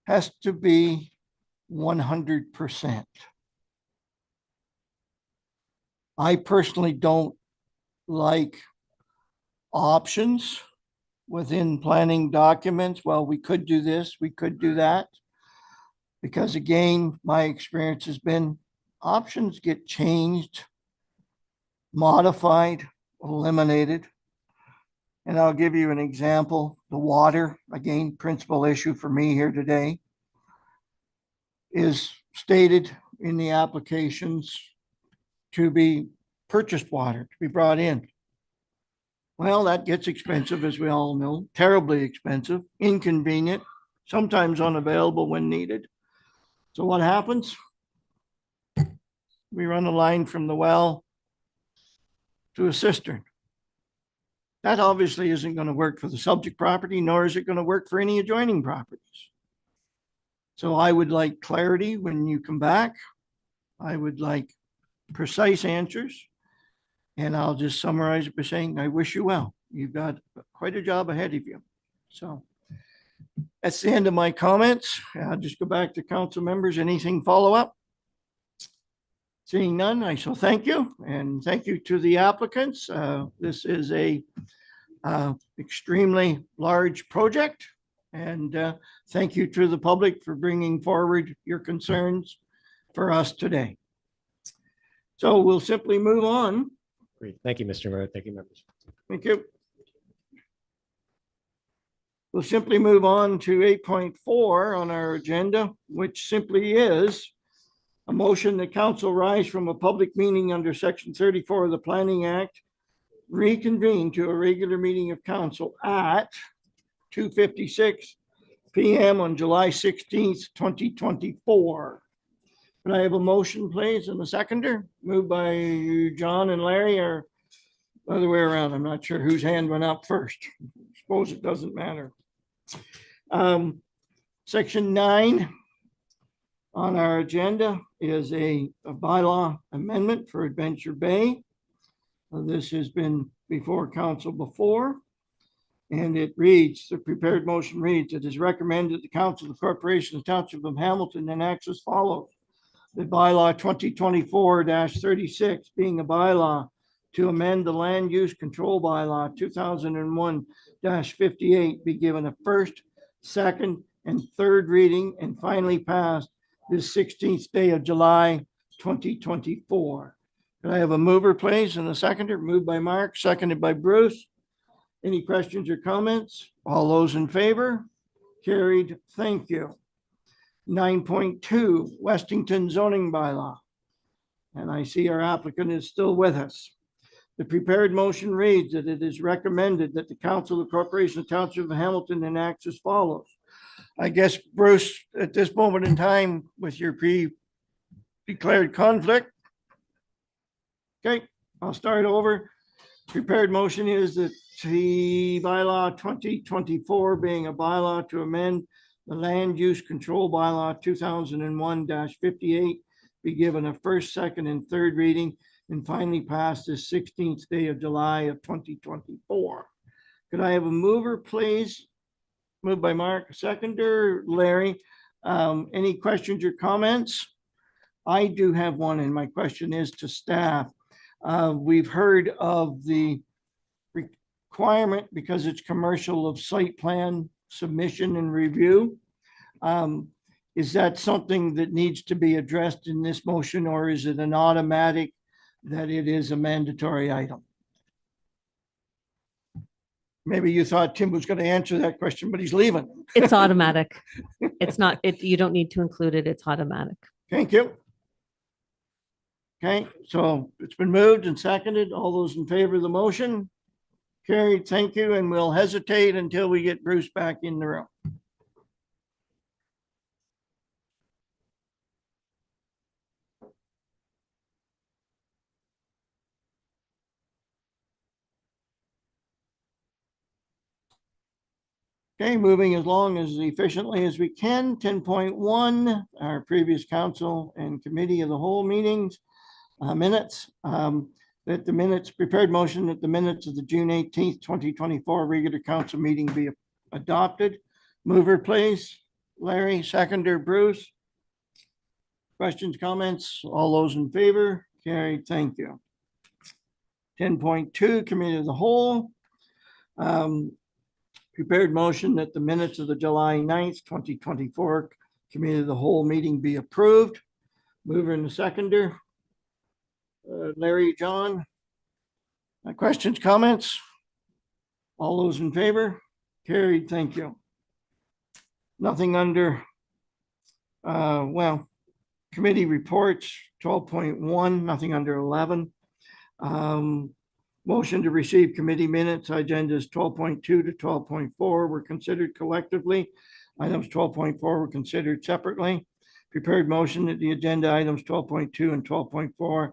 has to be 100%. I personally don't like options within planning documents. Well, we could do this, we could do that. Because again, my experience has been options get changed, modified, eliminated. And I'll give you an example. The water, again, principal issue for me here today, is stated in the applications to be purchased water, to be brought in. Well, that gets expensive, as we all know, terribly expensive, inconvenient, sometimes unavailable when needed. So what happens? We run a line from the well to a cistern. That obviously isn't going to work for the subject property, nor is it going to work for any adjoining properties. So I would like clarity when you come back. I would like precise answers. And I'll just summarize it by saying, I wish you well. You've got quite a job ahead of you. So that's the end of my comments. I'll just go back to council members. Anything follow up? Seeing none, I shall thank you, and thank you to the applicants. This is a extremely large project, and thank you to the public for bringing forward your concerns for us today. So we'll simply move on. Great. Thank you, Mr. Mayor. Thank you, members. Thank you. We'll simply move on to 8.4 on our agenda, which simply is a motion that council rise from a public meeting under section 34 of the Planning Act, reconvene to a regular meeting of council at 2:56 p.m. on July 16th, 2024. Can I have a motion, please, and a seconder? Moved by John and Larry, or other way around. I'm not sure whose hand went up first. Suppose it doesn't matter. Section 9 on our agenda is a bylaw amendment for Adventure Bay. This has been before council before, and it reads, the prepared motion reads, it is recommended the Council of the Corporation of the Township of Hamilton enacts as follows. The bylaw 2024-36 being a bylaw to amend the land use control bylaw 2001-58 be given a first, second, and third reading and finally passed this 16th day of July, 2024. Can I have a mover, please, and a seconder? Moved by Mark, seconded by Bruce. Any questions or comments? All those in favor? Carried. Thank you. 9.2 Westington zoning bylaw. And I see our applicant is still with us. The prepared motion reads that it is recommended that the Council of the Corporation of Township of Hamilton enacts as follows. I guess, Bruce, at this moment in time, with your pre-declared conflict. Okay, I'll start over. Prepared motion is that the bylaw 2024 being a bylaw to amend the land use control bylaw 2001-58 be given a first, second, and third reading and finally passed this 16th day of July of 2024. Could I have a mover, please? Moved by Mark, seconder, Larry. Any questions or comments? I do have one, and my question is to staff. We've heard of the requirement, because it's commercial, of site plan submission and review. Is that something that needs to be addressed in this motion, or is it an automatic that it is a mandatory item? Maybe you thought Tim was going to answer that question, but he's leaving. It's automatic. It's not, you don't need to include it. It's automatic. Thank you. Okay, so it's been moved and seconded. All those in favor of the motion? Carried, thank you, and we'll hesitate until we get Bruce back in the room. Okay, moving as long as efficiently as we can. 10.1, our previous council and committee of the whole meetings, minutes. That the minutes, prepared motion that the minutes of the June 18th, 2024 regular council meeting be adopted. Mover, please. Larry, seconder, Bruce. Questions, comments? All those in favor? Carried, thank you. 10.2, committee of the whole. Prepared motion that the minutes of the July 9th, 2024 committee of the whole meeting be approved. Mover and the seconder. Larry, John. Questions, comments? All those in favor? Carried, thank you. Nothing under, well, Committee reports, 12.1, nothing under 11. Motion to receive committee minutes, agendas 12.2 to 12.4 were considered collectively. Items 12.4 were considered separately. Prepared motion that the agenda items 12.2 and 12.4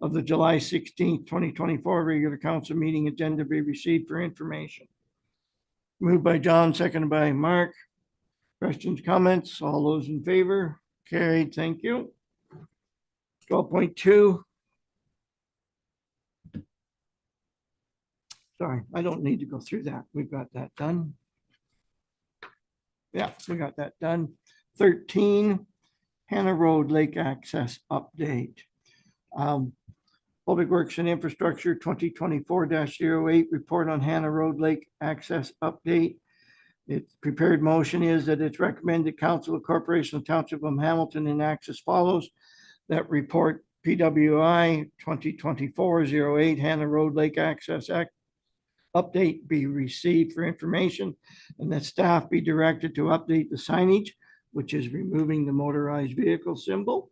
of the July 16th, 2024 regular council meeting agenda be received for information. Moved by John, seconded by Mark. Questions, comments? All those in favor? Carried, thank you. 12.2. Sorry, I don't need to go through that. We've got that done. Yeah, we got that done. 13, Hannah Road Lake Access Update. Public Works and Infrastructure 2024-08 report on Hannah Road Lake Access Update. Its prepared motion is that it's recommended Council of Corporation of Township of Hamilton enact as follows. That report PWI 2024-08 Hannah Road Lake Access Act update be received for information, and that staff be directed to update the signage, which is removing the motorized vehicle symbol,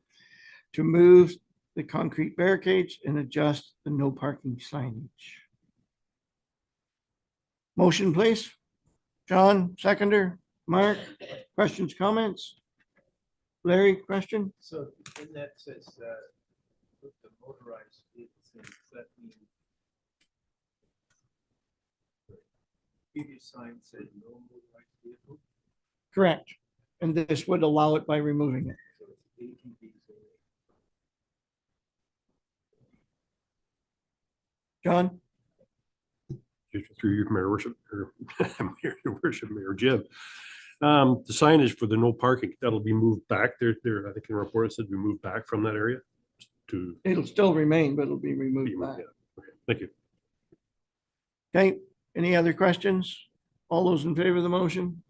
to move the concrete barricades and adjust the no parking signage. Motion, please. John, seconder. Mark, questions, comments? Larry, question? So in that says, with the motorized vehicles, does that mean previous sign said no motorized vehicle? Correct. And this would allow it by removing it. So it's ATVs only. John? Through your Mayor Worship, or Your Worship, Mayor Jib. The signage for the no parking, that'll be moved back there. I think in the report it said we moved back from that area to. It'll still remain, but it'll be removed be back. moved, yeah. Okay, thank you. Okay, any other questions? All those in favor of the motion?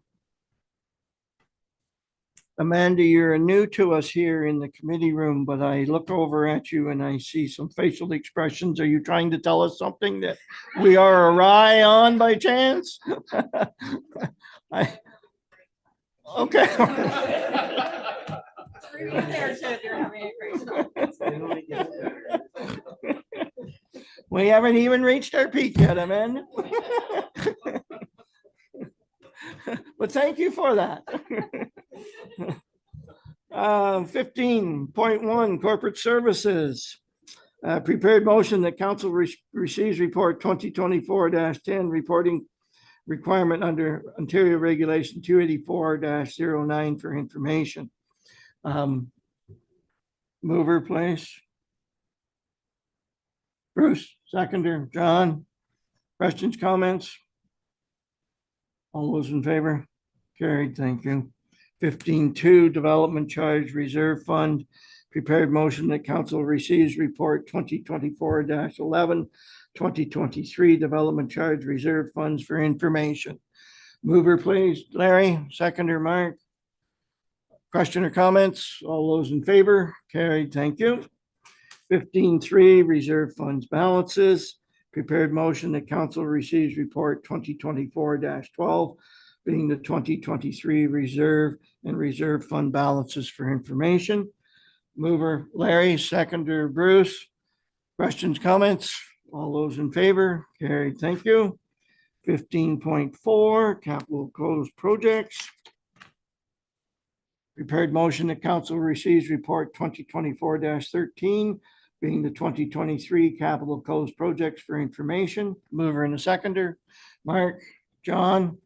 Amanda, you're new to us here in the committee room, but I look over at you and I see some facial expressions. Are you trying to tell us something that we are awry on by chance? Okay. We haven't even reached our peak yet, Amanda. But thank you for that. 15.1 corporate services. Prepared motion that council receives report 2024-10 reporting requirement under Ontario Regulation 284-09 for information. Mover, please. Bruce, seconder. John, questions, comments? All those in favor? Carried, thank you. 15.2 Development Charge Reserve Fund. Prepared motion that council receives report 2024-11, 2023 Development Charge Reserve Funds for information. Mover, please. Larry, seconder. Mark. Question or comments? All those in favor? Carried, thank you. 15.3 Reserve Funds Balances. Prepared motion that council receives report 2024-12, being the 2023 reserve and reserve fund balances for information. Mover Larry, seconder Bruce. Questions, comments? All those in favor? Carried, thank you. 15.4 Capital Closed Projects. Prepared motion that council receives report 2024-13, being the 2023 capital closed projects for information. Mover and a seconder. Mark, John,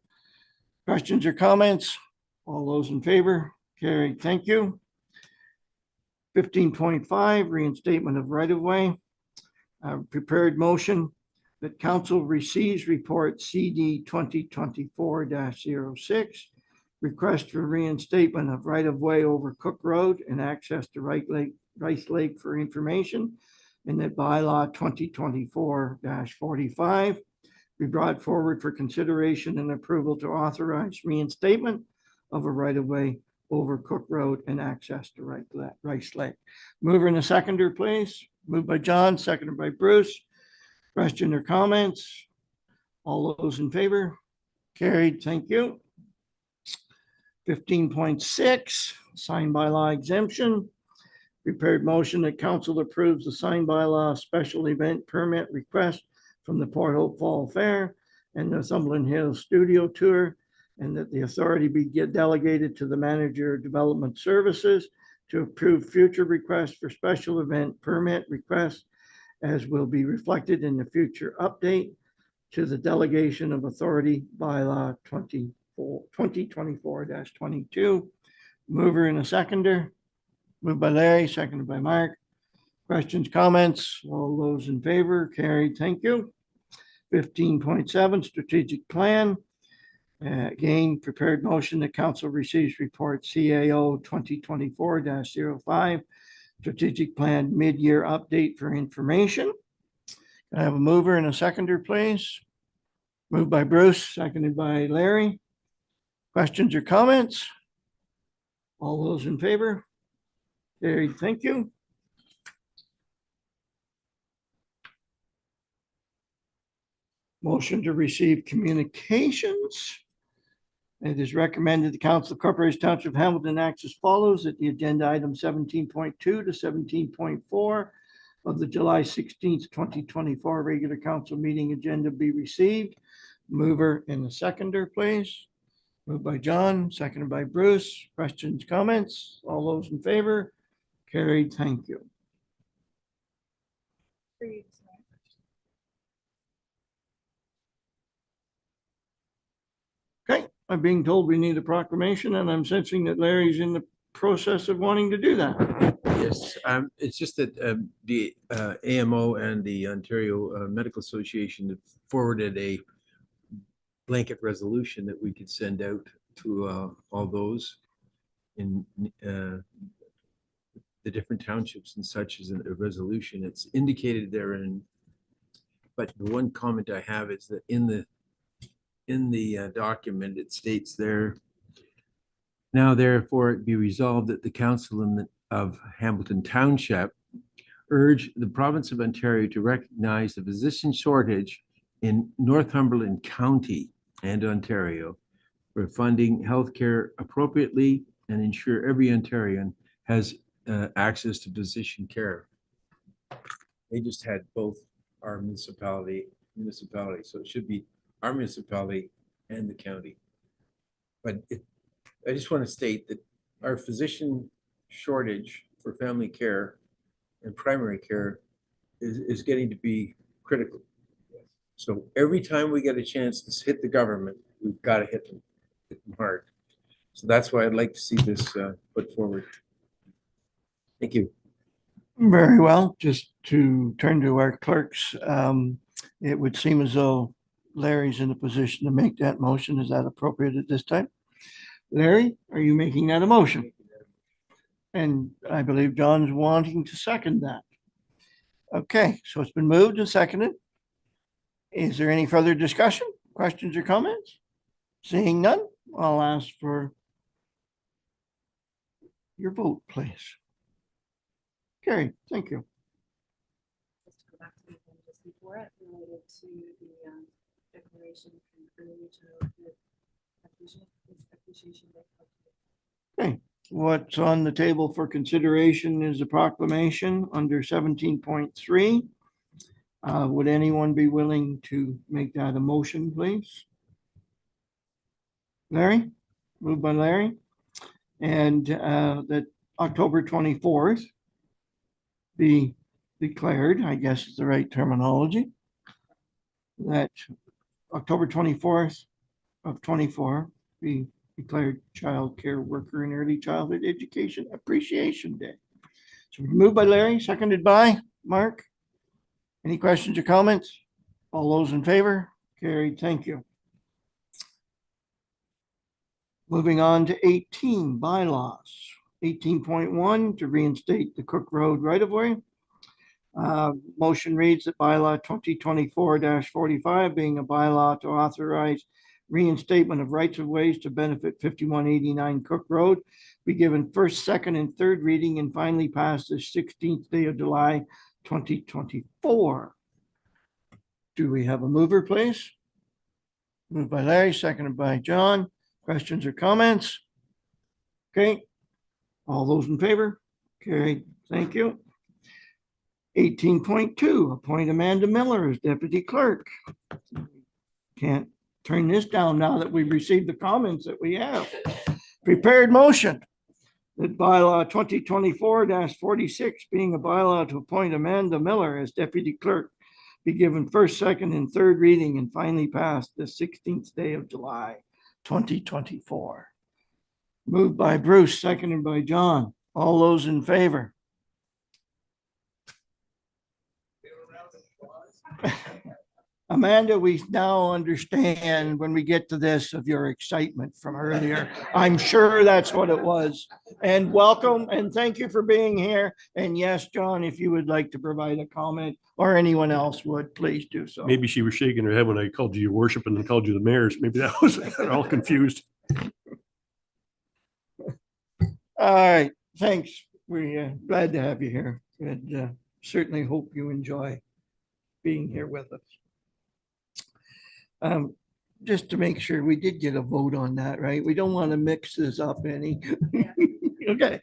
questions or comments? All those in favor? Carried, thank you. 15.5 reinstatement of right-of-way. Prepared motion that council receives report CD 2024-06, request for reinstatement of right-of-way over Cook Road and access to Rice Lake for information, and that bylaw 2024-45 be brought forward for consideration and approval to authorize reinstatement of a right-of-way over Cook Road and access to Rice Lake. Mover and a seconder, please. Moved by John, seconded by Bruce. Question or comments? All those in favor? Carried, thank you. 15.6, signed by law exemption. Prepared motion that council approves the signed bylaw special event permit request from the Port Hope Fall Fair and the Northumberland Hills Studio Tour, and that the authority be delegated to the manager of development services to approve future requests for special event permit requests, as will be reflected in the future update to the delegation of authority bylaw 2024-22. Mover and a seconder. Moved by Larry, seconded by Mark. Questions, comments? All those in favor? Carried. Thank you. 15.7 strategic plan. Again, prepared motion that council receives report CAO 2024-05 strategic plan mid-year update for information. Can I have a mover and a seconder, please? Moved by Bruce, seconded by Larry. Questions or comments? All those in favor? Carried. Thank you. Motion to receive communications. It is recommended the Council of Corporation Township of Hamilton acts as follows, that the agenda item 17.2 to 17.4 of the July 16th, 2024 regular council meeting agenda be received. Mover and a seconder, please. Moved by John, seconded by Bruce. Questions, comments? All those in favor? Carried. Thank you. Okay, I'm being told we need a proclamation, and I'm sensing that Larry's in the process of wanting to do that. Yes, it's just that the AMO and the Ontario Medical Association have forwarded a blanket resolution that we could send out to all those in the different townships and such as a resolution. It's indicated therein, but the one comment I have is that in the document, it states there, now therefore it be resolved that the council of Hamilton Township urge the province of Ontario to recognize the physician shortage in Northumberland County and Ontario for funding healthcare appropriately and ensure every Ontarian has access to physician care. They just had both our municipality, so it should be our municipality and the county. But I just want to state that our physician shortage for family care and primary care is getting to be critical. So every time we get a chance to hit the government, we've got to hit them hard. So that's why I'd like to see this put forward. Thank you. Very well. Just to turn to our clerks, it would seem as though Larry's in a position to make that motion. Is that appropriate at this time? Larry, are you making that a motion? And I believe John's wanting to second that. Okay, so it's been moved and seconded. Is there any further discussion, questions or comments? Seeing none, I'll ask for your vote, please. Carried. Thank you. Just to go back to the thing just before it related to the declaration from early childhood appreciation day. Okay, what's on the table for consideration is a proclamation under 17.3. Would anyone be willing to make that a motion, please? Larry, moved by Larry. And that October 24th be declared, I guess is the right terminology, that October 24th of 24 be declared Child Care Worker and Early Childhood Education Appreciation Day. So moved by Larry, seconded by Mark. Any questions or comments? All those in favor? Carried. Thank you. Moving on to 18 bylaws. 18.1 to reinstate the Cook Road right-of-way. Motion reads that bylaw 2024-45 being a bylaw to authorize reinstatement of rights of ways to benefit 5189 Cook Road be given first, second, and third reading and finally passed the 16th day of July 2024. Do we have a mover, please? Moved by Larry, seconded by John. Questions or comments? Okay. All those in favor? Carried. Thank you. 18.2, appoint Amanda Miller as deputy clerk. Can't turn this down now that we've received the comments that we have. Prepared motion that bylaw 2024-46 being a bylaw to appoint Amanda Miller as deputy clerk be given first, second, and third reading and finally passed the 16th day of July, 2024. Moved by Bruce, seconded by John. All those in favor? Amanda, we now understand when we get to this of your excitement from earlier. I'm sure that's what it was. And welcome and thank you for being here. And yes, John, if you would like to provide a comment or anyone else would, please do so. Maybe she was shaking her head when I called you your worship and then called you the mayors. Maybe that was all confused. All right, thanks. We're glad to have you here and certainly hope you enjoy being here with us. Just to make sure we did get a vote on that, right? We don't want to mix this up any. Okay.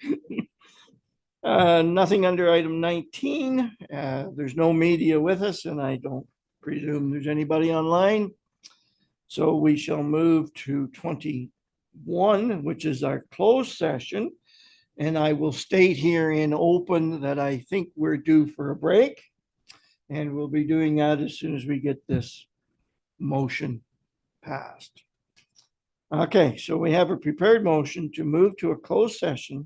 Nothing under item 19. There's no media with us and I don't presume there's anybody online. So we shall move to 21, which is our closed session. And I will state here in open that I think we're due for a break. And we'll be doing that as soon as we get this motion passed. Okay, so we have a prepared motion to move to a closed session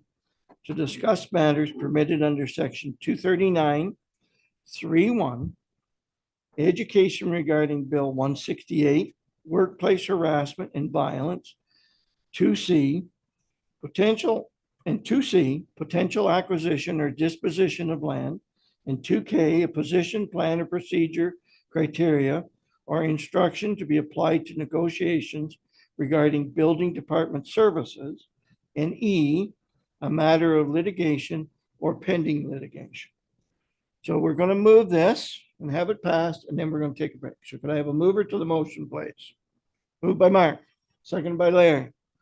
to discuss matters permitted under section 239(3)(1), education regarding Bill 168, workplace harassment and violence, 2C, potential acquisition or disposition of land, and 2K, a position, plan, or procedure, criteria, or instruction to be applied to negotiations regarding building department services, and E, a matter of litigation or pending litigation. So we're going to move this and have it passed, and then we're going to take a break. So could I have a mover to the motion, please? Moved by Mark, seconded by Larry.